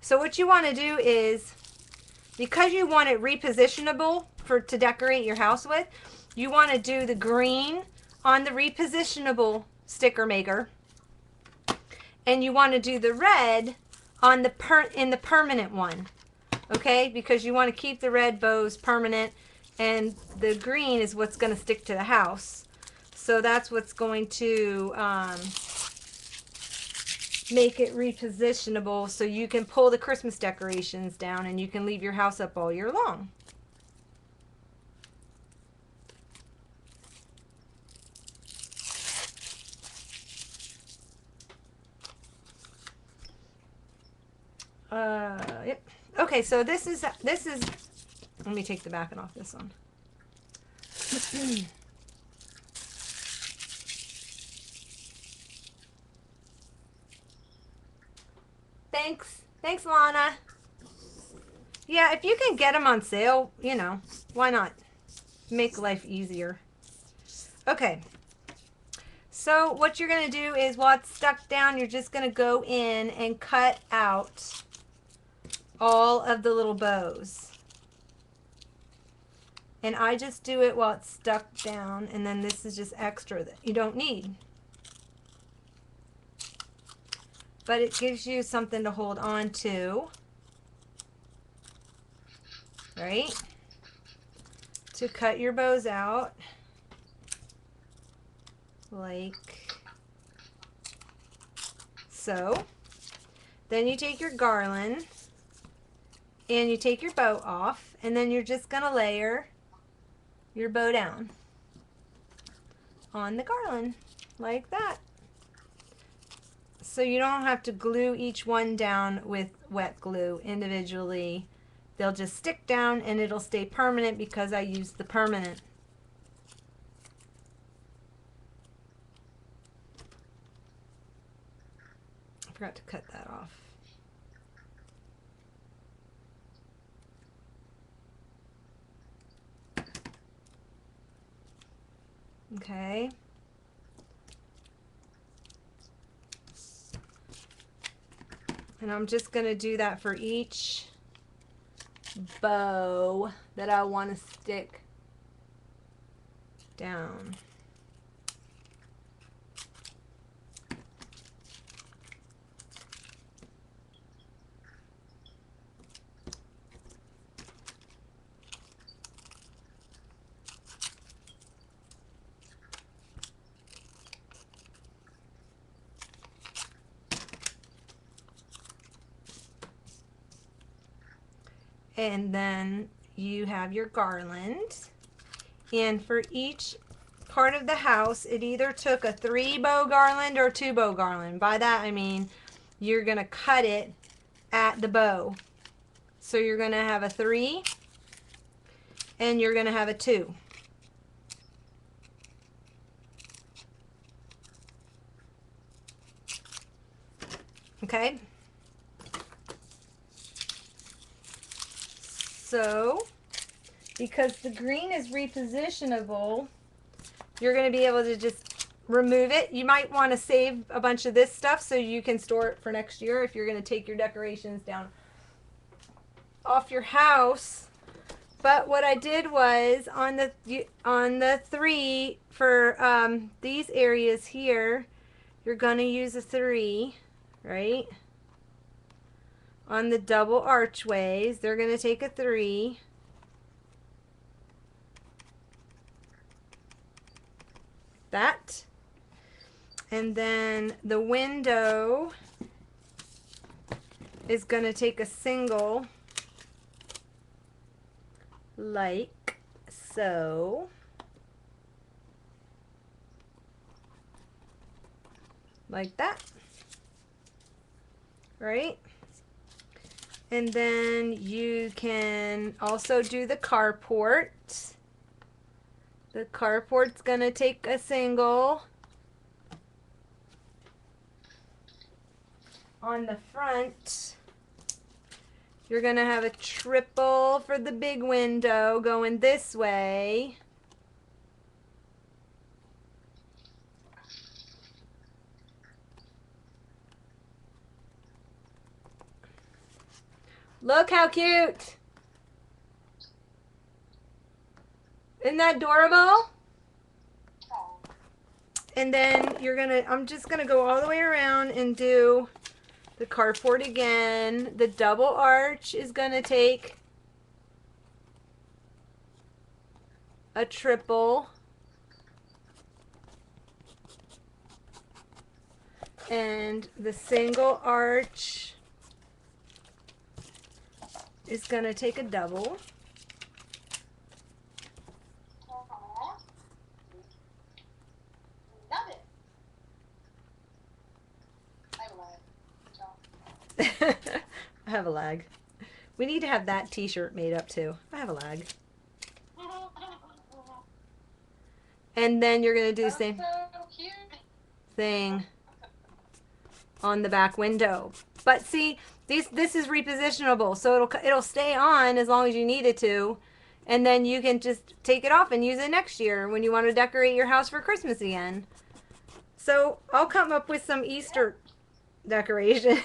So what you want to do is, because you want it repositionable to decorate your house with, you want to do the green on the repositionable sticker maker, and you want to do the red on the permanent one. Okay, because you want to keep the red bows permanent, and the green is what's going to stick to the house. So that's what's going to make it repositionable, so you can pull the Christmas decorations down and you can leave your house up all year long. Yep. Okay, so this is, let me take the backing off this one. Thanks, Lana. Yeah, if you can get them on sale, why not? Make life easier. Okay. So what you're going to do is, while it's stuck down, you're just going to go in and cut out all of the little bows. And I just do it while it's stuck down, and then this is just extra that you don't need. But it gives you something to hold on to, right? To cut your bows out, like so. Then you take your garland and you take your bow off, and then you're just gonna layer your bow down on the garland like that. So you don't have to glue each one down with wet glue individually. They'll just stick down and it'll stay permanent because I used the permanent. I forgot to cut that off. Okay. And I'm just going to do that for each bow that I want to stick down. And then you have your garland. And for each part of the house, it either took a 3-bow garland or 2-bow garland. By that I mean you're going to cut it at the bow. So you're going to have a 3 and you're going to have a 2. Okay? So, because the green is repositionable, you're going to be able to just remove it. You might want to save a bunch of this stuff so you can store it for next year if you're going to take your decorations down off your house. But what I did was on the 3 for these areas here, you're going to use a 3, right? On the double archways, they're going to take a 3. That. And then the window is going to take a single, like so. Like that. Right? And then you can also do the carport. The carport's going to take a single. On the front, you're going to have a triple for the big window going this way. Look how cute! Isn't that adorable? And then I'm just gonna go all the way around and do the carport again. The double arch is gonna take a triple. And the single arch is gonna take a double. Love it. I have a lag. We need to have that t-shirt made up too. I have a lag. And then you're going to do the same thing on the back window. But see, this is repositionable, so it'll stay on as long as you need it to. And then you can just take it off and use it next year when you want to decorate your house for Christmas again. So I'll come up with some Easter decorations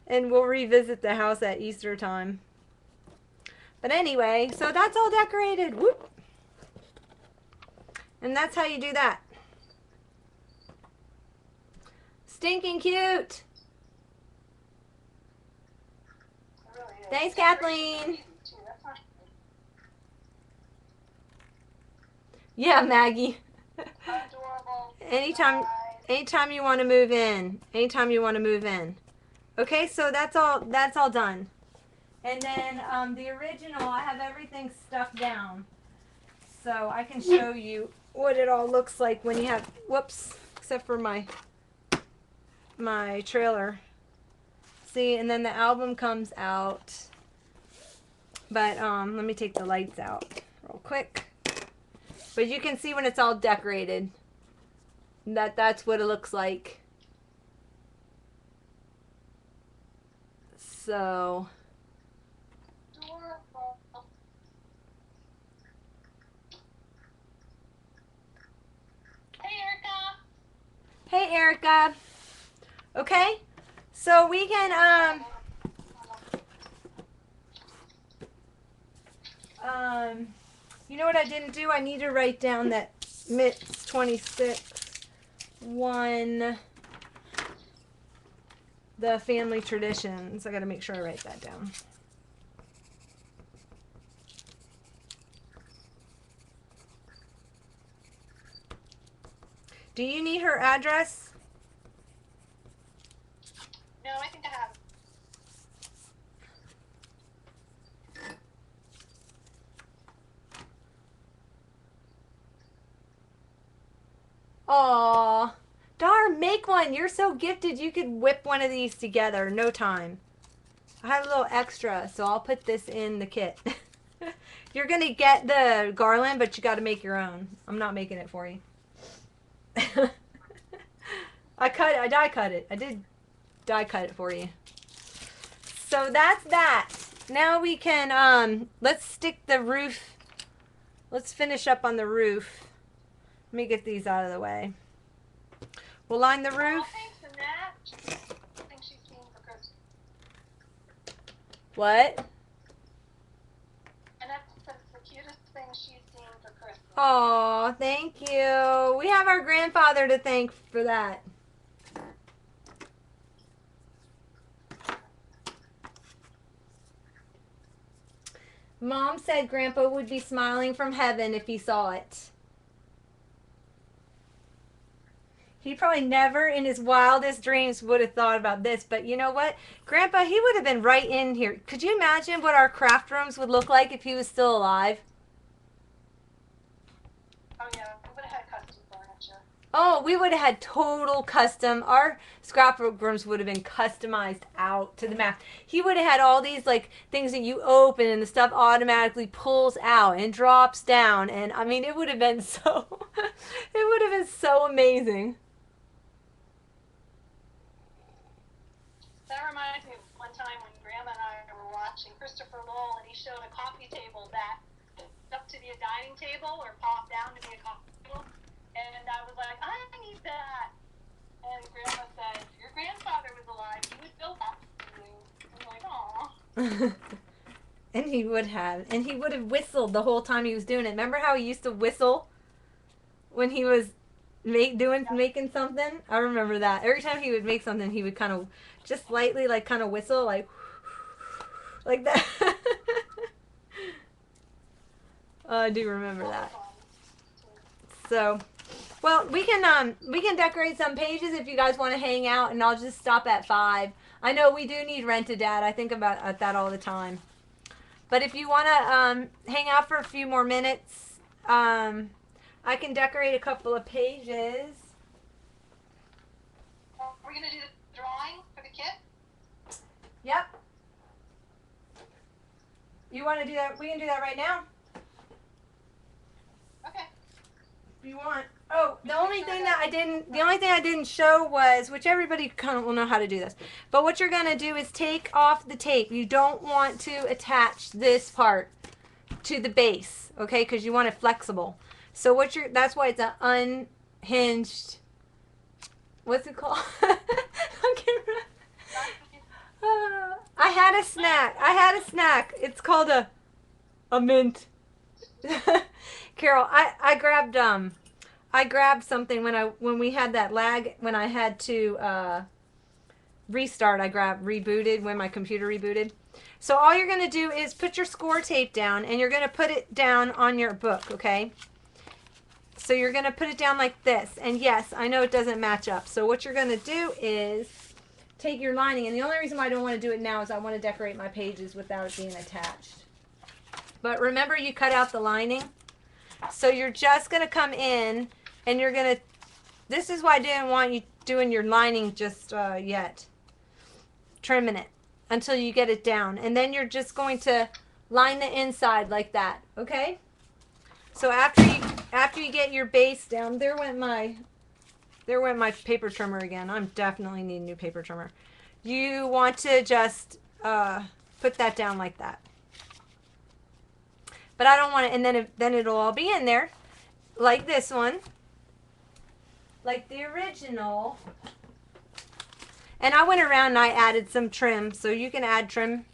and we'll revisit the house at Easter time. But anyway, so that's all decorated. Whoop. And that's how you do that. Stinking cute. Really is. Thanks, Kathleen. Yeah, Maggie. Adorable. Anytime you want to move in. Anytime you want to move in. Okay, so that's all done. And then the original, I have everything stuffed down. So I can show you what it all looks like when you have, whoops, except for my trailer. See, and then the album comes out. But let me take the lights out real quick. But you can see when it's all decorated. That's what it looks like. So Adorable. Hey, Erica. hey, Erica. Okay, so we can You know what I didn't do? I need to write down that MITS 26 one, the family traditions. I got to make sure I write that down. Do you need her address? No, I think I have. Aw, darn, make one. You're so gifted. You could whip one of these together. No time. I have a little extra, so I'll put this in the kit. You're going to get the garland, but you got to make your own. I'm not making it for you. I die cut it. I did die cut it for you. So that's that. Now we can, let's stick the roof. Let's finish up on the roof. Let me get these out of the way. We'll line the roof. Thanks, Annette. I think she's seen for Christmas. What? Annette says the cutest thing she's seen for Christmas. Aw, thank you. We have our grandfather to thank for that. Mom said Grandpa would be smiling from heaven if he saw it. He probably never in his wildest dreams would have thought about this, but you know what? Grandpa, he would have been right in here. Could you imagine what our craft rooms would look like if he was still alive? Oh yeah, we would have had custom furniture. Oh, we would have had total custom. Our scrapbook rooms would have been customized out to the max. He would have had all these like things that you open and the stuff automatically pulls out and drops down. And I mean, it would have been so, it would have been so amazing. That reminds me of one time when Grandma and I were watching Christopher Lowell, and he showed a coffee table that up to be a dining table or popped down to be a coffee table. And I was like, I need that. And Grandma said, if your grandfather was alive, he would build that for you. I'm like, aw. And he would have. And he would have whistled the whole time he was doing it. Remember how he used to whistle when he was making something? I remember that. Every time he would make something, he would kind of just lightly like kind of whistle like that. I do remember that. So, well, we can decorate some pages if you guys want to hang out, and I'll just stop at 5. I know we do need Rent-A-Dad. I think about that all the time. But if you want to hang out for a few more minutes, I can decorate a couple of pages. Are we going to do the drawing for the kit? Yep. You want to do that? We can do that right now. Okay. If you want. Oh, the only thing I didn't show was, which everybody kind of will know how to do this, but what you're gonna do is take off the tape. You don't want to attach this part to the base, okay? Because you want it flexible. So that's why it's an unhinged. What's it called? I had a snack. It's called a mint. Carol, I grabbed something when we had that lag, when I had to restart. I rebooted when my computer rebooted. So all you're going to do is put your score tape down, and you're going to put it down on your book, okay? So you're going to put it down like this. And yes, I know it doesn't match up. So what you're going to do is take your lining. And the only reason why I don't want to do it now is I want to decorate my pages without it being attached. But remember, you cut out the lining. So you're just going to come in and you're going to, this is why I didn't want you doing your lining just yet. Trimming it until you get it down. And then you're just going to line the inside like that, okay? So after you get your base down, there went my paper trimmer again. I'm definitely need a new paper trimmer. You want to just put that down like that. But I don't want it, and then it'll all be in there, like this one, like the original. And I went around and I added some trim, so you can add trim.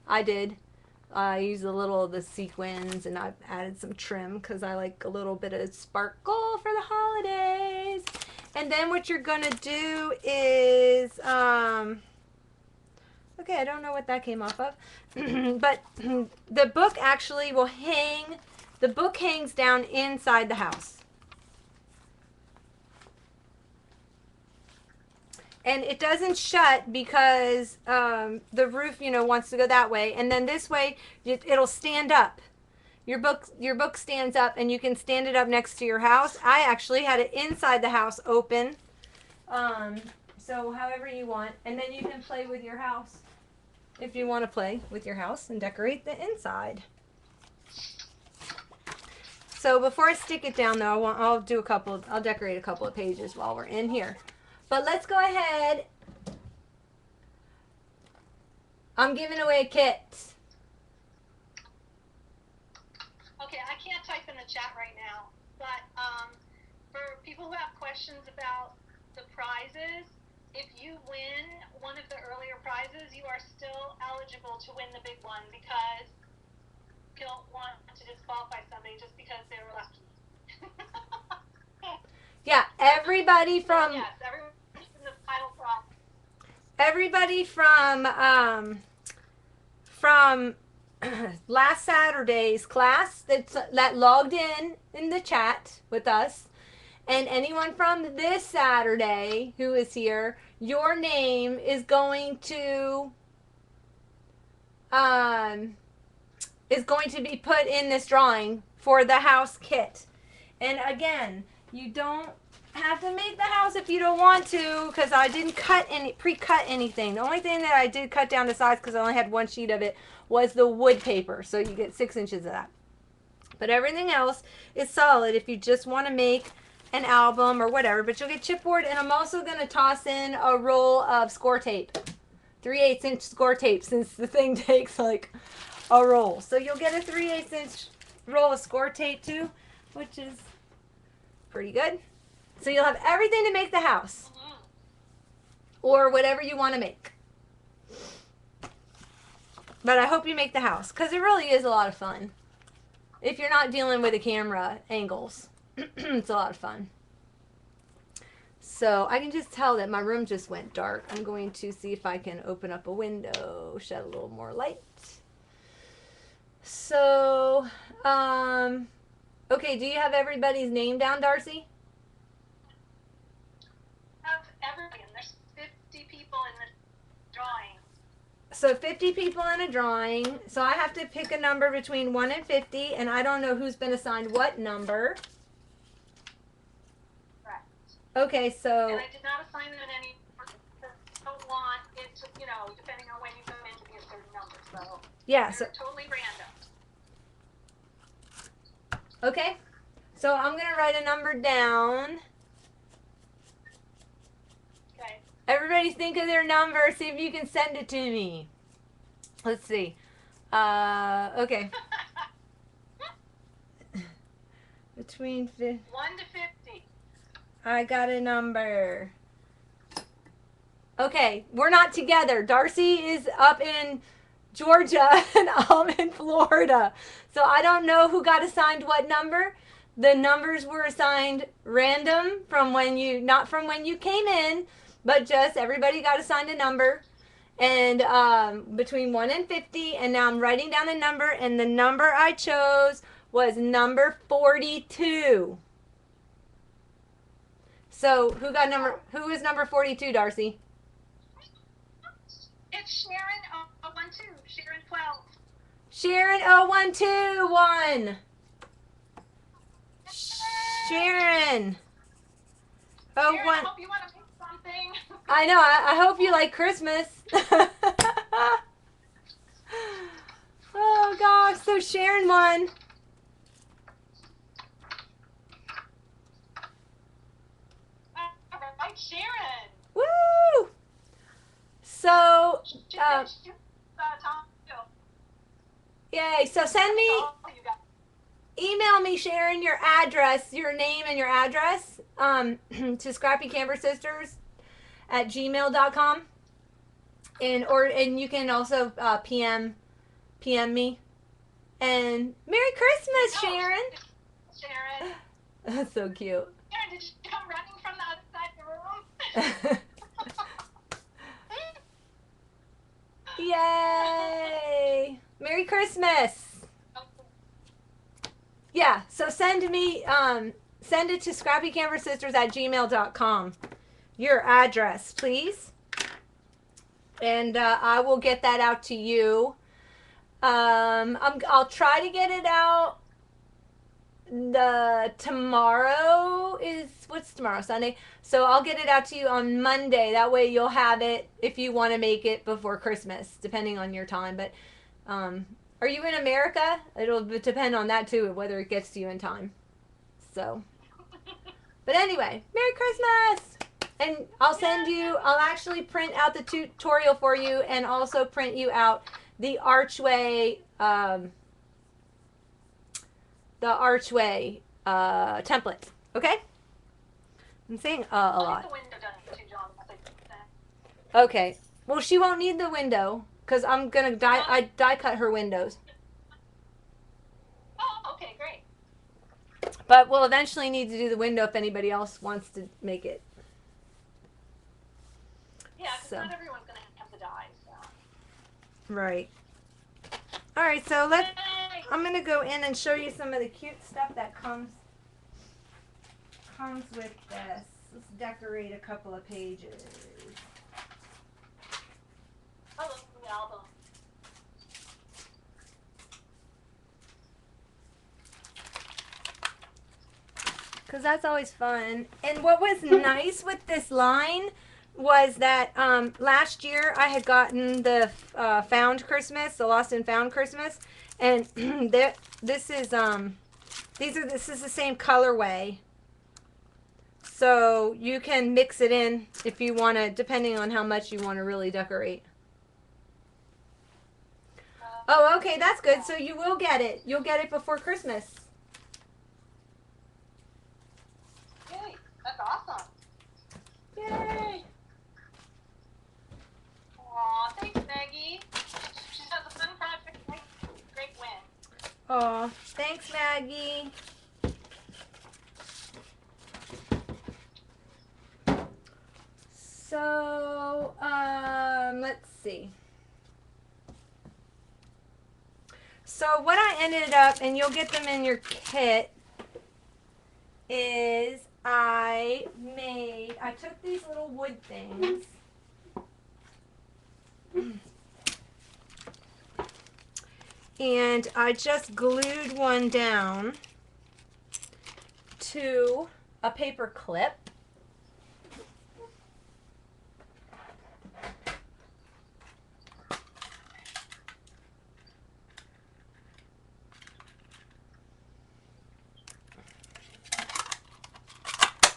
I did. I use a little of the sequins, and I've added some trim because I like a little bit of sparkle for the holidays. And then what you're gonna do is, okay, I don't know what that came off of, but the book actually will hang. The book hangs down inside the house. And it doesn't shut because the roof, wants to go that way. And then this way, it'll stand up. Your book stands up, and you can stand it up next to your house. I actually had it inside the house open. So however you want, and then you can play with your house if you want to play with your house and decorate the inside. So before I stick it down, though, I'll decorate a couple of pages while we're in here. But let's go ahead. I'm giving away a kit. Okay, I can't type in the chat right now, but for people who have questions about the prizes, if you win one of the earlier prizes, you are still eligible to win the big one because you don't want to disqualify somebody just because they were lucky. Yeah, everybody from Yes, everyone in the final prize. everybody from last Saturday's class that logged in the chat with us, and anyone from this Saturday who is here, your name is going to be put in this drawing for the house kit. And again, you don't have to make the house if you don't want to, because I didn't pre-cut anything. The only thing that I did cut down to size, because I only had one sheet of it, was the wood paper. So you get 6 inches of that. But everything else is solid if you just want to make an album or whatever. But you'll get chipboard, and I'm also going to toss in a roll of score tape. 3/8 inch score tape, since the thing takes like a roll. So you'll get a 3/8 inch roll of score tape too, which is pretty good. So you'll have everything to make the house, or whatever you want to make. But I hope you make the house, because it really is a lot of fun. If you're not dealing with the camera angles, it's a lot of fun. So I can just tell that my room just went dark. I'm going to see if I can open up a window, shed a little more light. So, okay, do you have everybody's name down, Darcy? Of everybody, and there's 50 people in the drawing. So 50 people in a drawing. So I have to pick a number between 1 and 50, and I don't know who's been assigned what number. Correct. Okay, so... And I did not assign them in any order because I don't want it to, depending on when you come in, to be a certain number. So yeah, they're totally random. Okay, so I'm going to write a number down. Okay. Everybody think of their number. See if you can send it to me. Let's see. Okay. Between 1 to 50. I got a number. Okay, we're not together. Darcy is up in Georgia and I'm in Florida. So I don't know who got assigned what number. The numbers were assigned random not from when you came in, but just everybody got assigned a number. And between 1 and 50, and now I'm writing down the number, and the number I chose was number 42. So who is number 42, Darcy? It's Sharon 012. Sharon 12. Sharon 0121. Sharon. Oh, Sharon, I hope you want to make something. I know. I hope you like Christmas. Oh gosh. So Sharon won. All right, Sharon. Woo! So, Tom, yay. So email me, Sharon, your address, your name and your address to scrappycampersisters@gmail.com. And you can also PM PM me. And Merry Christmas, Sharon. Sharon. That's so cute. Sharon, did you come running from the other side of the room? Yay! Merry Christmas. Yeah, so send it to scrappycampersisters@gmail.com. Your address, please. And I will get that out to you. I'll try to get it out. Tomorrow is, what's tomorrow? Sunday. So I'll get it out to you on Monday. That way you'll have it if you want to make it before Christmas, depending on your time. But are you in America? It'll depend on that too, whether it gets to you in time. So, but anyway, Merry Christmas! And I'll actually print out the tutorial for you and also print you out the archway, template. Okay? I'm saying a lot. The window done too, John. Okay. Well, she won't need the window because I'm gonna die cut her windows. Oh, okay, great. But we'll eventually need to do the window if anybody else wants to make it. Yeah, because not everyone's gonna have to die. So. Right. All right. So I'm gonna go in and show you some of the cute stuff that comes with this. Let's decorate a couple of pages. I love the album. Because that's always fun. And what was nice with this line was that last year I had gotten the Found Christmas, the Lost and Found Christmas, and this is the same colorway. So you can mix it in if you want to, depending on how much you want to really decorate. Oh, okay, that's good. So you will get it. You'll get it before Christmas. Yay, that's awesome. Yay! Aw, thanks, Maggie. She has a fun project. Great win. Oh, thanks, Maggie. So, let's see. So what I ended up, and you'll get them in your kit, is I took these little wood things and I just glued one down to a paper clip.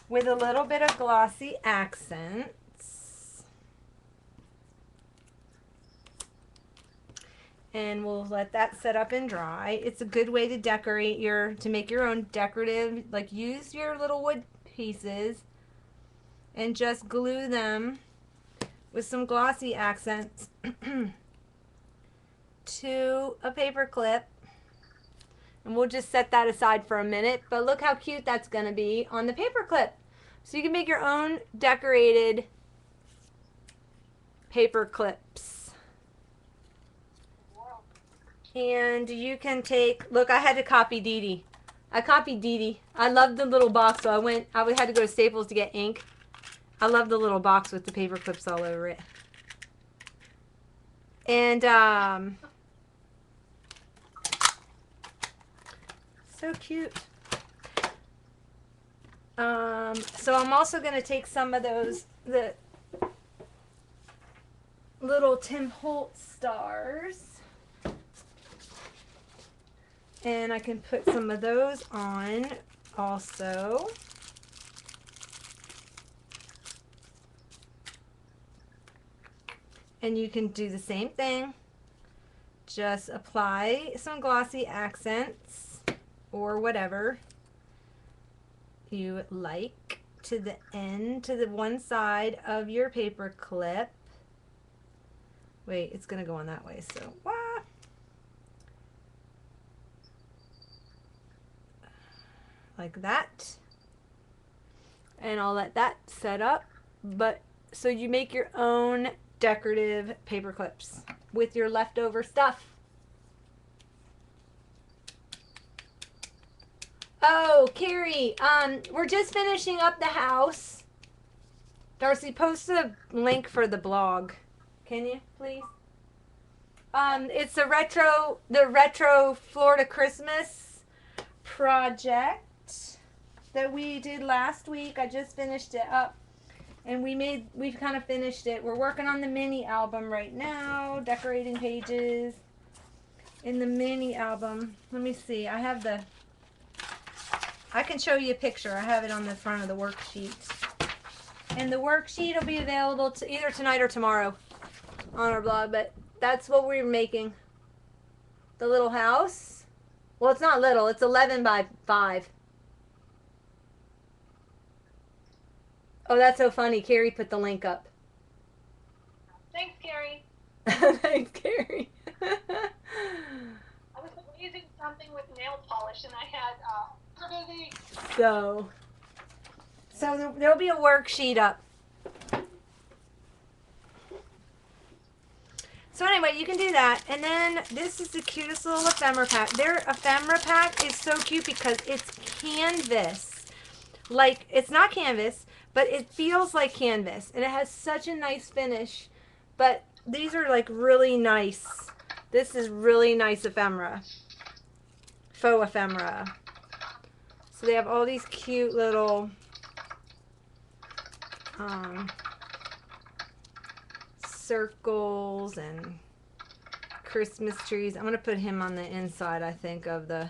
With a little bit of glossy accents. And we'll let that set up and dry. It's a good way to decorate to make your own decorative, like use your little wood pieces and just glue them with some glossy accents to a paper clip. And we'll just set that aside for a minute. But look how cute that's going to be on the paper clip. So you can make your own decorated paper clips. And you can look, I had to copy Dee Dee. I copied Dee Dee. I loved the little box, so I had to go to Staples to get ink. I love the little box with the paper clips all over it. And, so cute. So I'm also going to take some of the little Tim Holtz stars. And I can put some of those on also. And you can do the same thing. Just apply some glossy accents or whatever you like to the one side of your paper clip. Wait, it's gonna go on that way, so like that. And I'll let that set up. But so you make your own decorative paper clips with your leftover stuff. Oh, Carrie, we're just finishing up the house. Darcy, post a link for the blog. Can you, please? It's the retro Florida Christmas project that we did last week. I just finished it up, and we've kind of finished it. We're working on the mini album right now, decorating pages in the mini album. Let me see. I can show you a picture. I have it on the front of the worksheet. And the worksheet will be available to either tonight or tomorrow on our blog, but that's what we're making. The little house. Well, it's not little. It's 11 by 5. Oh, that's so funny. Carrie put the link up. Thanks, Carrie. Thanks, Carrie. I was using something with nail polish, and I had So there'll be a worksheet up. So anyway, you can do that. And then this is the cutest little ephemera pack. Their ephemera pack is so cute because it's canvas. Like, it's not canvas, but it feels like canvas. And it has such a nice finish. But these are like really nice. This is really nice ephemera. Faux ephemera. So they have all these cute little circles and Christmas trees. I'm going to put him on the inside, I think, of the,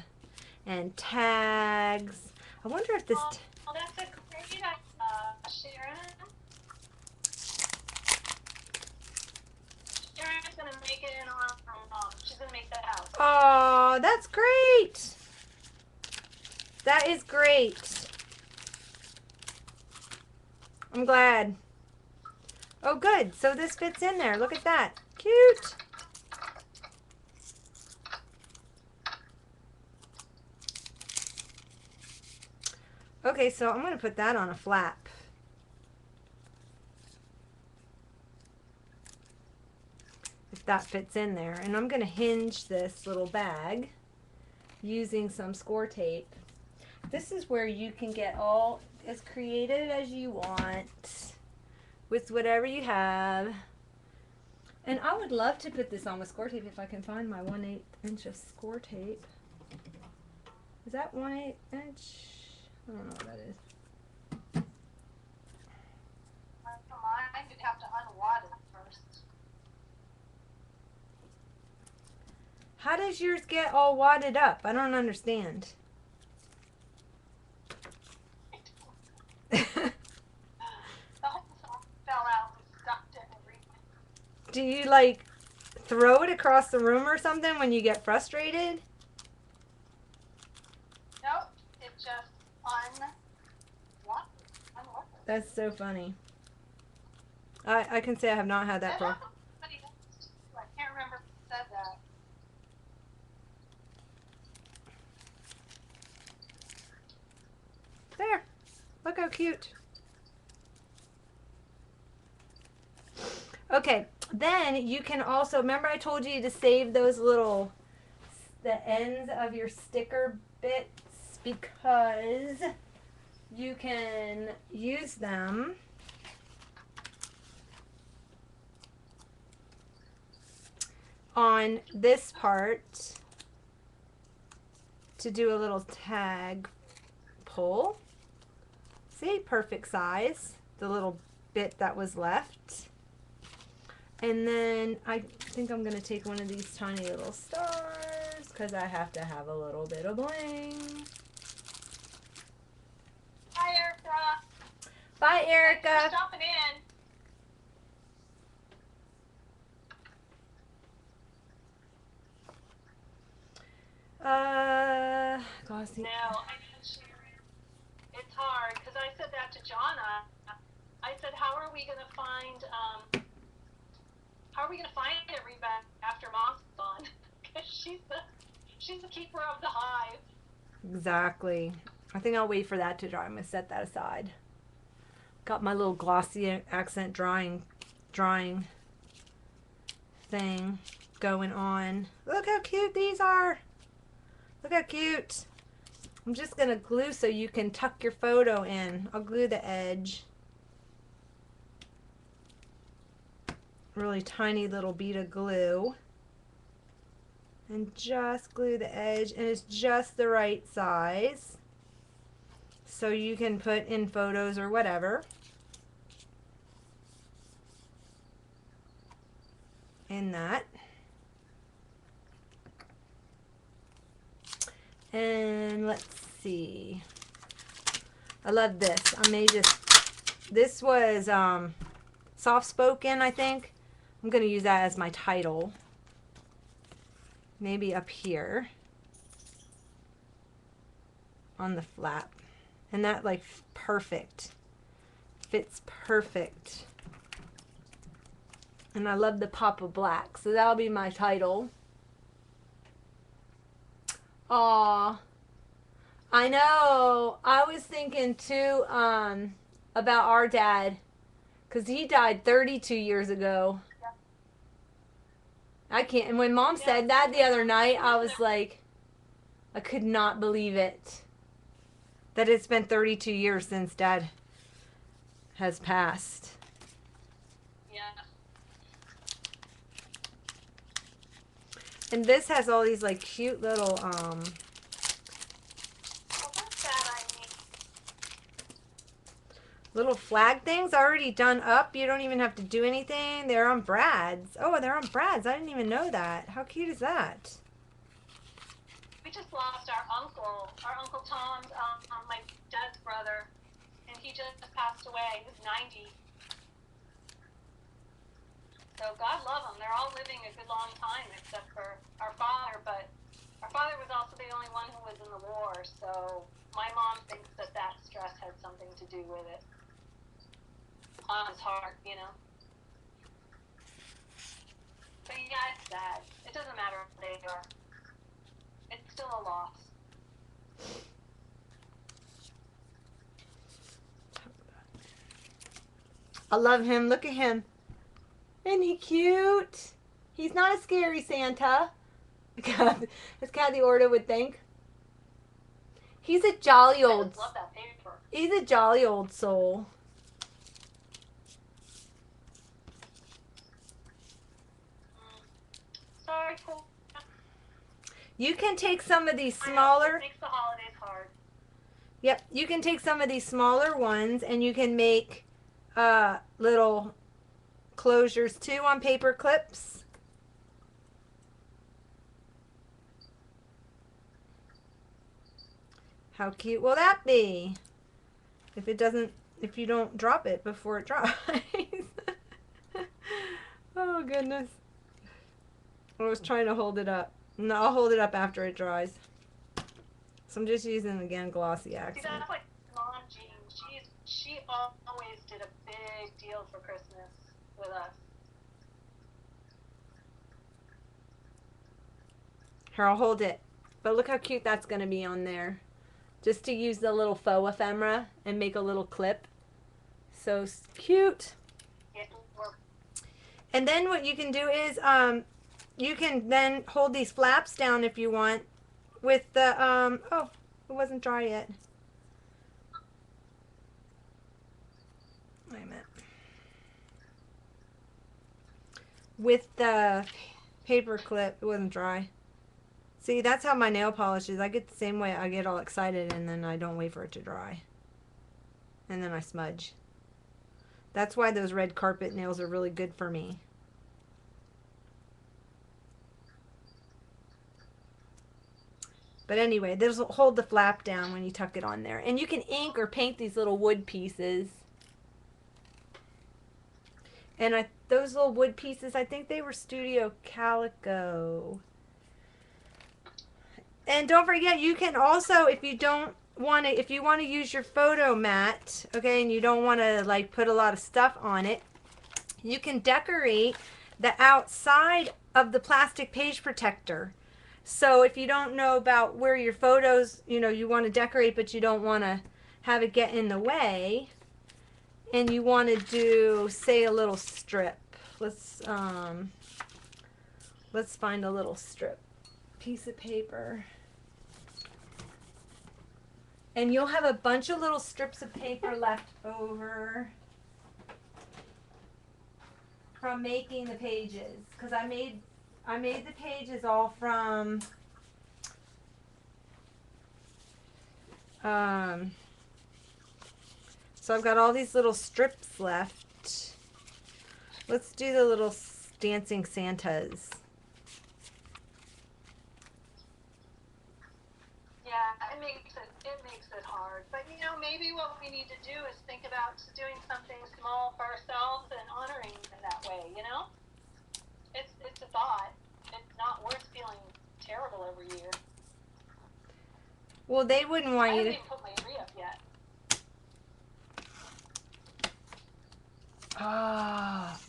and tags. I wonder if this... Oh, that's a great idea, Sharon. Sharon's going to make it in on her mom. She's going to make that house. Oh, that's great. That is great. I'm glad. Oh, good. So this fits in there. Look at that. Cute. Okay, so I'm going to put that on a flap. If that fits in there. And I'm going to hinge this little bag using some score tape. This is where you can get all as creative as you want with whatever you have. And I would love to put this on with score tape if I can find my 1/8 inch of score tape. Is that 1/8 inch? I don't know what that is. For mine, you'd have to unwad it first. How does yours get all wadded up? I don't understand. The whole song fell out and stuck to everything. Do you like throw it across the room or something when you get frustrated? Nope, it just unlocked. That's so funny. I can say I have not had that problem. I can't remember who said that. There. Look how cute. Okay, then you can also, remember I told you to save those little, the ends of your sticker bits because you can use them on this part to do a little tag pull. See, perfect size, the little bit that was left. And then I think I'm going to take one of these tiny little stars because I have to have a little bit of bling. Hi, Erica. Bye, Thanks Erica. for stopping in. Glossy. No, I know, Sharon. It's hard because I said that to Jonna. I said, how are we going to find Reba after Mom's gone? Because she's the keeper of the hive. Exactly. I think I'll wait for that to dry. I'm going to set that aside. Got my little glossy accent drawing thing going on. Look how cute these are. Look how cute. I'm just going to glue so you can tuck your photo in. I'll glue the edge. Really tiny little bead of glue. And just glue the edge, and it's just the right size. So you can put in photos or whatever. In that. And let's see. I love this. I may just, this was soft spoken, I think. I'm going to use that as my title. Maybe up here on the flap. And that like perfect. Fits perfect. And I love the pop of black. So that'll be my title. Aw. I know. I was thinking too about our dad. Because he died 32 years ago. I can't. And when Mom said that the other night, I was like, I could not believe it. That it's been 32 years since Dad has passed. Yeah. And this has all these like cute little Well, what's that I need? little flag things already done up. You don't even have to do anything. They're on brads. Oh, they're on brads. I didn't even know that. How cute is that? We just lost our uncle. Our Uncle Tom's my dad's brother, and he just passed away. He was 90. So God love them. They're all living a good long time, except for our father. But our father was also the only one who was in the war. So my mom thinks that that stress had something to do with it. On his heart, you know. But yeah, it's sad. It doesn't matter what they are. It's still a loss. I love him. Look at him. Isn't he cute? He's not a scary Santa, as Kathy Orta would think. He's a jolly I old. just love that paper. He's a jolly old soul. Sorry, cool. You can take some of these I know, smaller. it makes the holidays hard. Yep, you can take some of these smaller ones and you can make little closures too on paper clips. How cute will that be? If you don't drop it before it dries. Oh goodness. I was trying to hold it up. No, I'll hold it up after it dries. So I'm just using, again, glossy See, accent. that's like Mom Jean. She always did a big deal for Christmas with us. Here, I'll hold it. But look how cute that's going to be on there. Just to use the little faux ephemera and make a little clip. So cute. It worked. And then what you can do is, you can then hold these flaps down if you want with the, oh, it wasn't dry yet. Wait a minute. With the paper clip, it wasn't dry. See, that's how my nail polish is. I get the same way. I get all excited and then I don't wait for it to dry. And then I smudge. That's why those red carpet nails are really good for me. But anyway, this will hold the flap down when you tuck it on there. And you can ink or paint these little wood pieces. And those little wood pieces, I think they were Studio Calico. And don't forget, you can also, if you want to use your photo mat, okay, and you don't want to like put a lot of stuff on it, you can decorate the outside of the plastic page protector. So if you don't know about where your photos, you want to decorate, but you don't want to have it get in the way, and you want to do, say, a little strip. Let's find a little strip piece of paper. And you'll have a bunch of little strips of paper left over from making the pages, because I made the pages all from so I've got all these little strips left. Let's do the little dancing Santas. Yeah, it makes it hard. But maybe what we need to do is think about doing something small for ourselves and honoring in that way. It's a thought. It's not worth feeling terrible every year. Well, they wouldn't want I you haven't to. even put my tree up yet. Ah.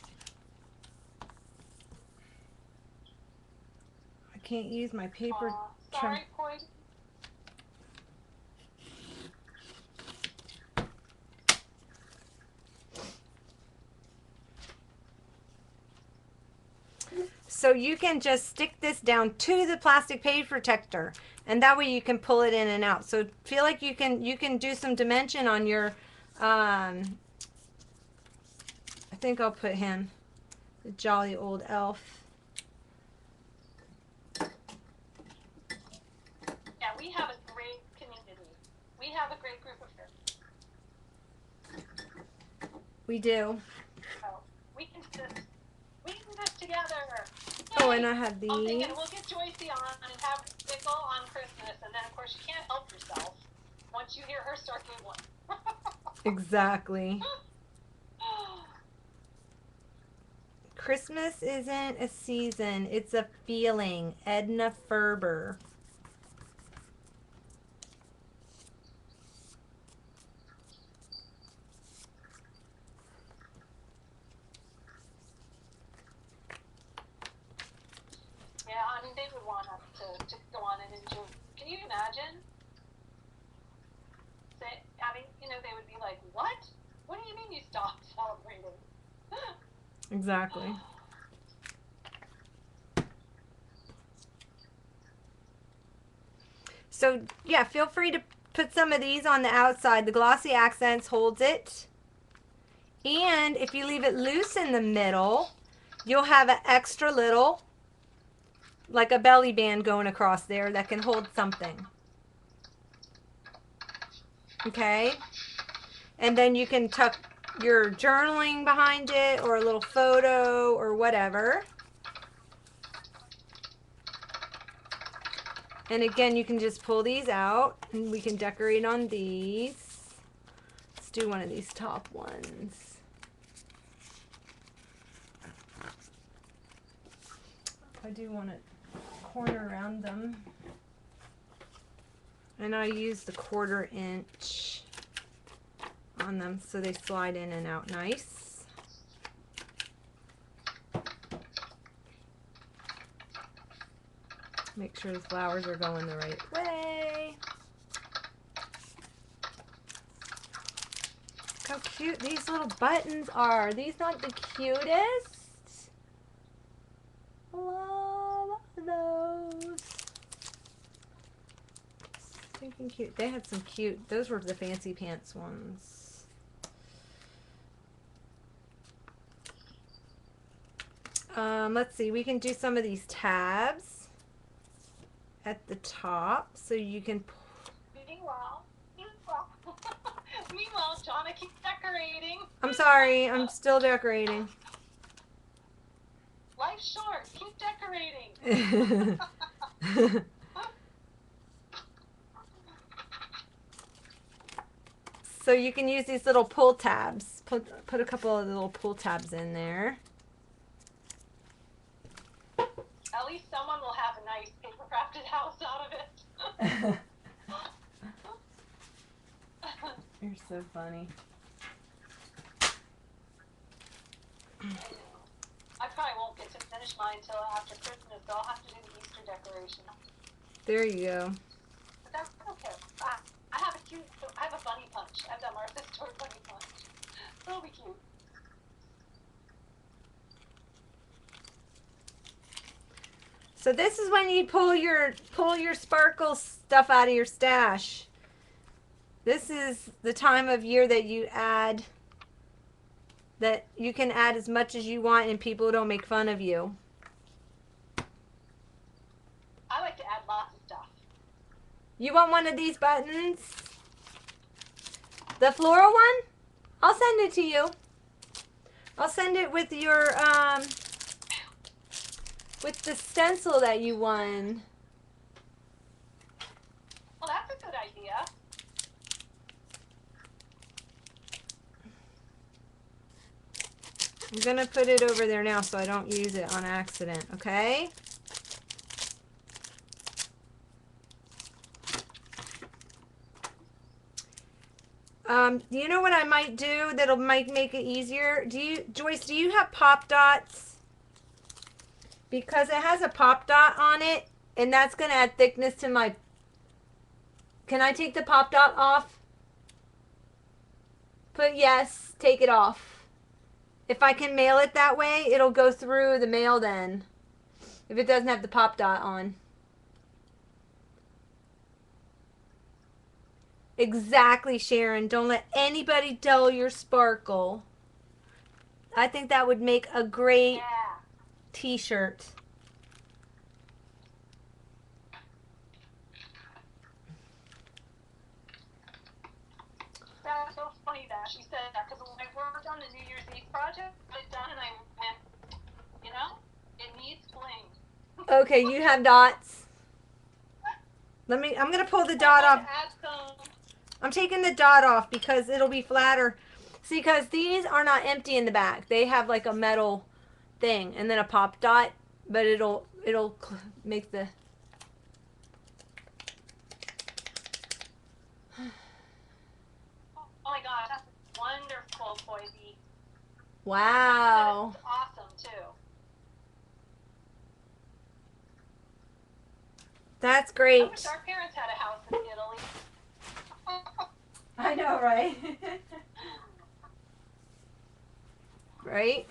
I can't use my paper. Sorry, Poison. So you can just stick this down to the plastic page protector, and that way you can pull it in and out. So feel like you can do some dimension on your. I think I'll put him, the jolly old elf. Yeah, we have a great community. We have a great group of friends. We do. So we can just together. Oh, Yay! and I have I'm these. thinking we'll get Joycey on and have Pickle on Christmas, and then of course you can't help yourself once you hear her start giggling. Exactly. Christmas isn't a season, it's a feeling. Edna Ferber. Yeah, I mean, they would want us to go on and enjoy. Can you imagine? They would be like, what? What do you mean you stopped celebrating? Exactly. So, yeah, feel free to put some of these on the outside. The Glossy Accents holds it. And if you leave it loose in the middle, you'll have an extra little, like a belly band going across there that can hold something. Okay? And then you can tuck your journaling behind it, or a little photo, or whatever. And again, you can just pull these out, and we can decorate on these. Let's do one of these top ones. I do want to corner around them. And I use the 1/4 inch on them so they slide in and out nice. Make sure the flowers are going the right way. Look how cute these little buttons are. Are these not the cutest? Love those. Stinking cute. They had some cute, those were the fancy pants ones. Let's see, we can do some of these tabs at the top so you can. Meanwhile, Jonna keeps decorating. I'm sorry, I'm still decorating. Life's short. Keep decorating. So you can use these little pull tabs. Put a couple of little pull tabs in there. At least someone will have a nice paper crafted house out of it. You're so funny. I probably won't get to finish mine until after Christmas, so I'll have to do the Easter decoration. There you go. But that's okay. I have a bunny punch. I have that Martha Stewart bunny punch. It'll be cute. So this is when you pull your sparkle stuff out of your stash. This is the time of year that you can add as much as you want and people don't make fun of you. I like to add lots of stuff. You want one of these buttons? The floral one? I'll send it to you. I'll send it with your with the stencil that you won. Well, that's a good idea. I'm gonna put it over there now so I don't use it on accident, okay? You know what I might do might make it easier? Joyce, do you have pop dots? Because it has a pop dot on it, and that's gonna add thickness to my... Can I take the pop dot off? Put yes, take it off. If I can mail it that way, it'll go through the mail then. If it doesn't have the pop dot on. Exactly, Sharon. Don't let anybody dull your sparkle. I think that would make a great t-shirt. That's so funny that she said that, because when I worked on the New Year's Eve project, I got it done and I went, you know, it needs bling. Okay, you have dots. I'm gonna pull the dot off. Add some. I'm taking the dot off because it'll be flatter. See, because these are not empty in the back. They have like a metal thing and then a pop dot, but it'll make the... Oh my gosh, that's wonderful, Poisey. Wow. That's awesome too. That's I great. wish our parents had a house in Italy. I know, right? Right?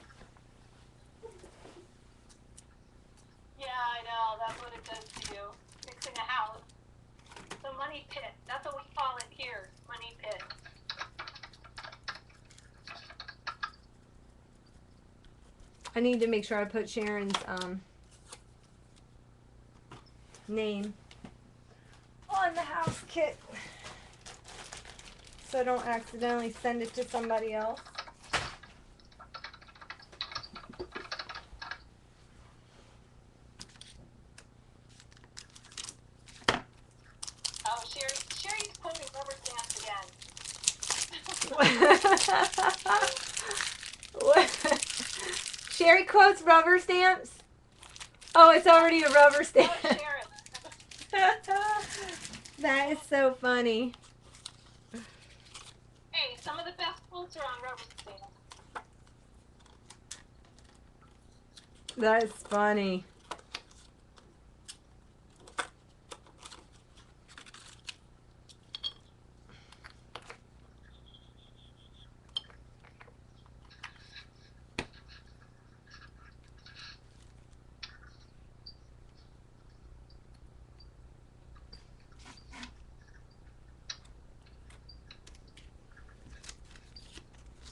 Yeah, I know. That's what it does to you. Fixing a house. The money pit. That's what we call it here. Money pit. I need to make sure I put Sharon's name on the house kit so I don't accidentally send it to somebody else. Oh, Sherry's quoting rubber stamps again. Sherry quotes rubber stamps? Oh, it's already a rubber stamp. Oh, Sharon. That is so funny. Hey, some of the best quotes are on rubber stamps. That is funny.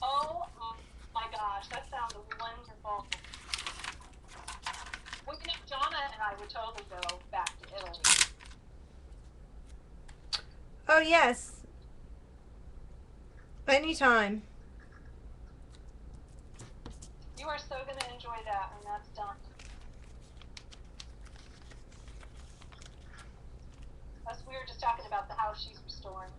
Oh my gosh, that sounds wonderful. Well, you know, Jonna and I would totally go back to Italy. Oh, yes. Anytime. You are so going to enjoy that when that's done. Us, we were just talking about the house she's restoring.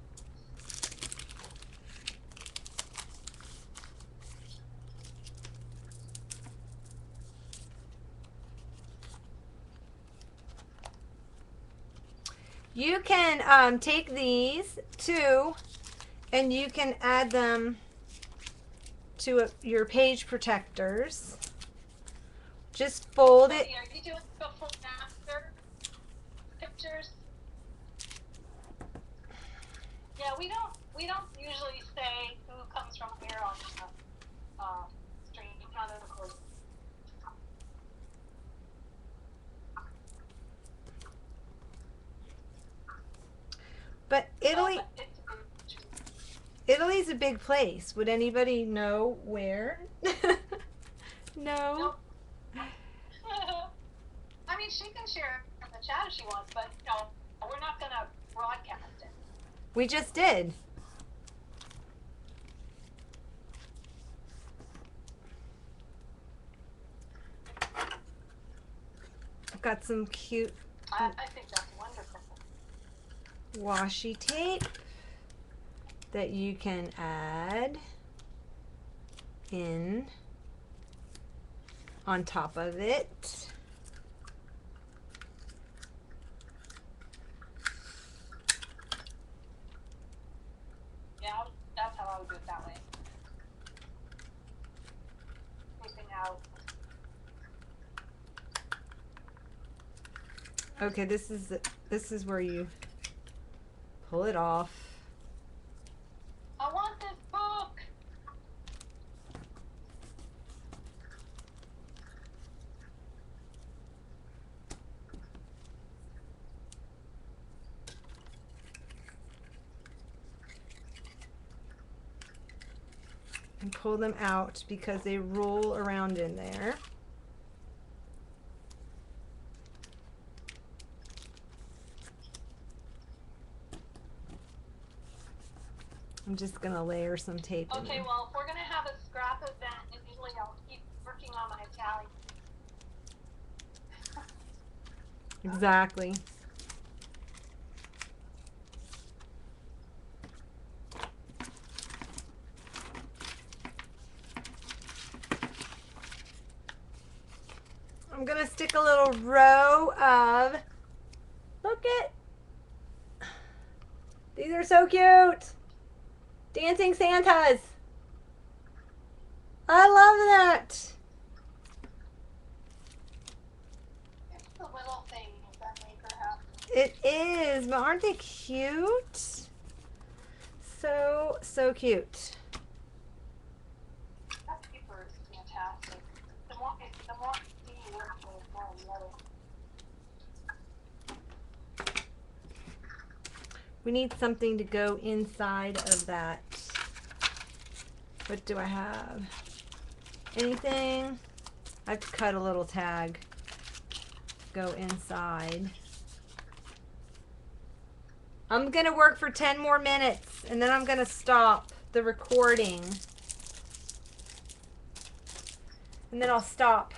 You can take these too, and you can add them to your page protectors. Just fold it. Are you doing before and after? pictures. Yeah, we don't usually say who comes from where on the stream. Kind of course. But Italy, It's a good. Italy's a big place. Would anybody know where? No. Nope. I mean, she can share in the chat if she wants, but we're not gonna broadcast it. We just did. I've got some cute I think that's wonderful. washi tape that you can add in on top of it. Yeah, that's how I would do it that way. Facing out. Okay, this is where you pull it off. I want this book. And pull them out because they roll around in there. I'm just gonna layer some tape in Okay, there. well, if we're gonna have a scrap event, usually I'll keep working on my Italian. Exactly. I'm gonna stick a little row of, look it, these are so cute, dancing Santas. I love that. It's the little things that make her happy. It is, but aren't they cute? So cute. That paper is fantastic. The more you work with, the more you love it. We need something to go inside of that. What do I have? Anything? I have to cut a little tag. Go inside. I'm gonna work for 10 more minutes and then I'm gonna stop the recording. And then I'll stop.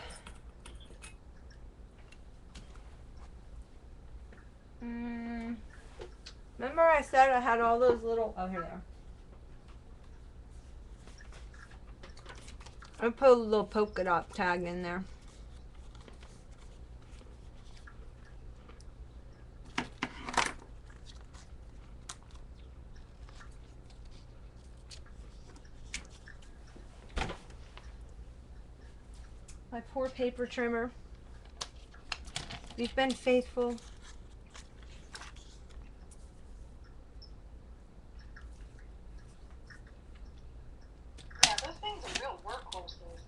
Remember I said I had all those little, oh here they are. I put a little polka dot tag in there. My poor paper trimmer. You've been faithful. Yeah, those things are real workhorses.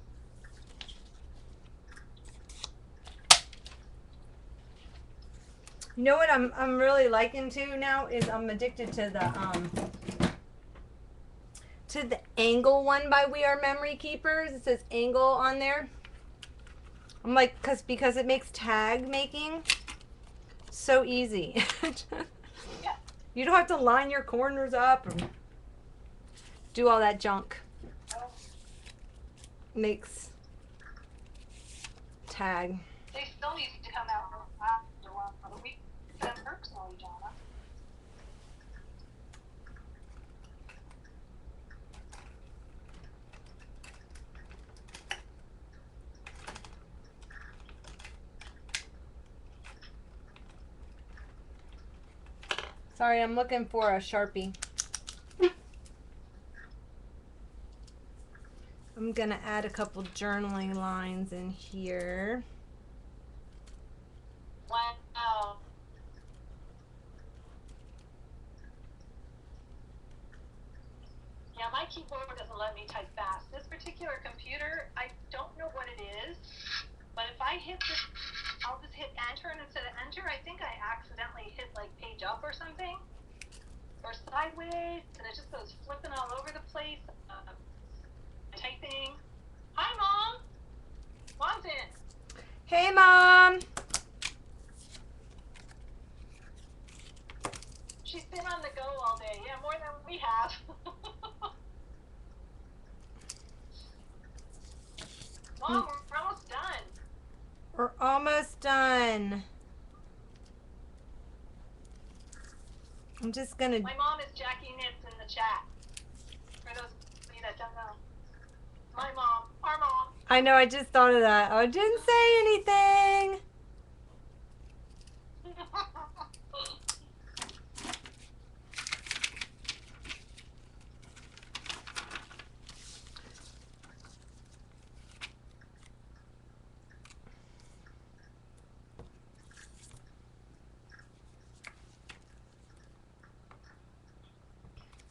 You know what I'm really liking to now is I'm addicted to the angle one by We Are Memory Keepers. It says angle on there. I'm like, because it makes tag making so easy. Yeah. You don't have to line your corners up or do all that junk. Oh, Makes tag. they still need to come out after one of the week. Them personally, Jonna. Sorry, I'm looking for a Sharpie. I'm gonna add a couple journaling lines in here. Wow. keyboard doesn't let me type fast. This particular computer, I don't know what it is, but if I hit this, I'll just hit enter, and instead of enter, I think I accidentally hit like page up or something, or sideways, and it just goes flipping all over the place. Typing. Hi, Mom. Mom's in. Hey, Mom. She's been on the go all day. Yeah, more than we have. Mom, we're almost done. We're almost done. I'm just gonna. My mom is Jackie Knits in the chat. For those of you that don't know. My mom. Our mom. I know, I just thought of that. Oh, I didn't say anything.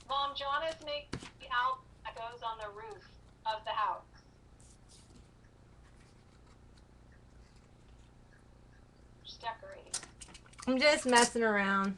Mom, Jonas makes the owl that goes on the roof of the house. Just decorating. I'm just messing around.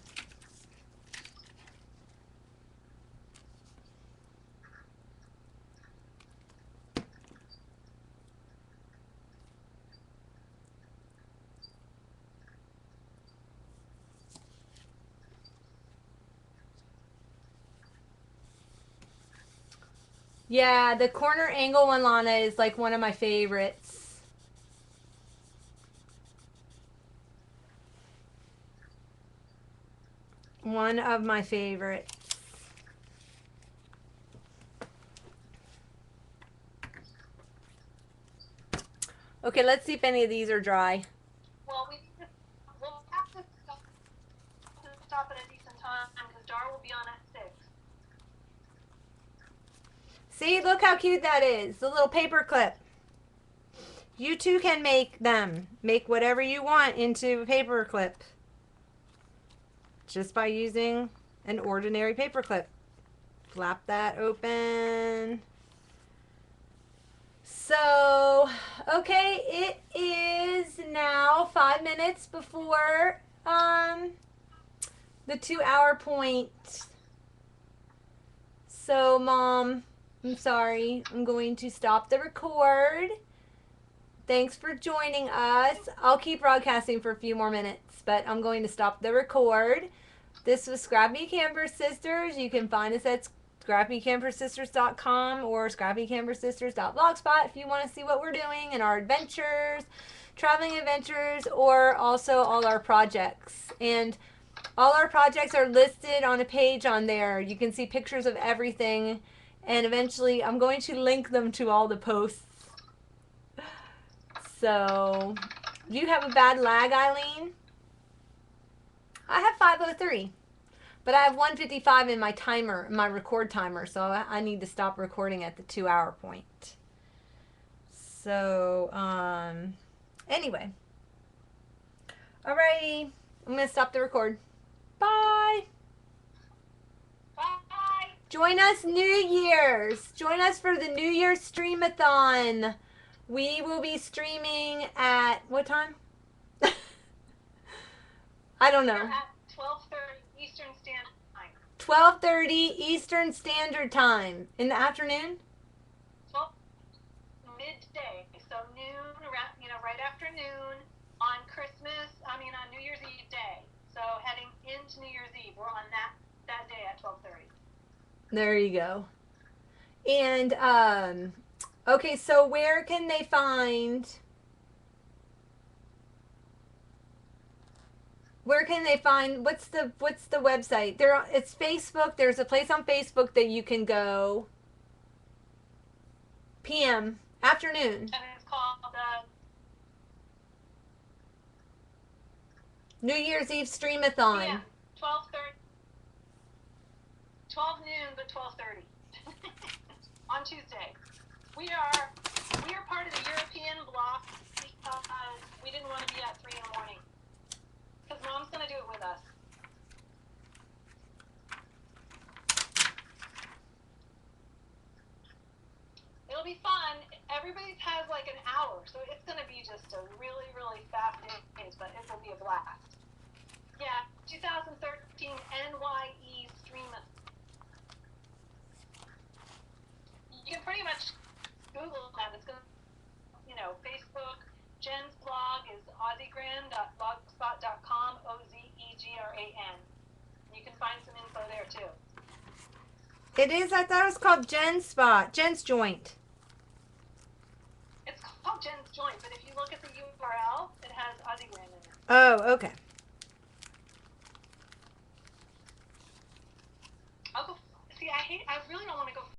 Yeah, the corner angle one, Lana, is like one of my favorites. One of my favorites. Okay, let's see if any of these are dry. Well, we'll have to stop at a decent time because Dar will be on at 6. See, look how cute that is. The little paper clip. You too can make them. Make whatever you want into a paper clip. Just by using an ordinary paper clip. Flap that open. So, okay, it is now 5 minutes before the 2-hour point. So, Mom, I'm sorry. I'm going to stop the record. Thanks for joining us. I'll keep broadcasting for a few more minutes, but I'm going to stop the record. This was Scrappy Camper Sisters. You can find us at scrappycampersisters.com or scrappycampersisters.blogspot if you want to see what we're doing and our adventures, traveling adventures, or also all our projects. And all our projects are listed on a page on there. You can see pictures of everything, and eventually I'm going to link them to all the posts. So, you have a bad lag, Eileen? I have 5:03, but I have 1:55 in my timer, my record timer, so I need to stop recording at the 2-hour point. So, anyway. Alrighty, I'm going to stop the record. Bye! Bye! Join us New Year's. Join us for the New Year's Streamathon. We will be streaming at what time? I don't know. We're at 12:30 Eastern Standard Time. 12:30 Eastern Standard Time in the afternoon. 12 midday, so noon, right after noon on on New Year's Eve day. So heading into New Year's Eve, we're on that day at 12:30. There you go. And okay, so where can they find? Where can they find? What's the website? It's Facebook. There's a place on Facebook that you can go. PM afternoon. And it's called New Year's Eve Streamathon. yeah, 12:30. 12 noon, but 12:30 on Tuesday. We are part of the European bloc because we didn't want to be at 3 in the morning. Because Mom's going to do it with us. it'll be fun. Everybody has like an hour, so it's going to be just a really, really fast day, but it will be a blast. Yeah, 2013 NYE Stream. You can pretty much Google them. It's going to, Facebook. Jen's blog is ozegran.blogspot.com, OZEGRAN. You can find some info there too. It is. I thought it was called Jen's Spot. Jen's Joint. It's called Jen's Joint, but if you look at the URL, it has Ozzy Grand in it. Oh, okay.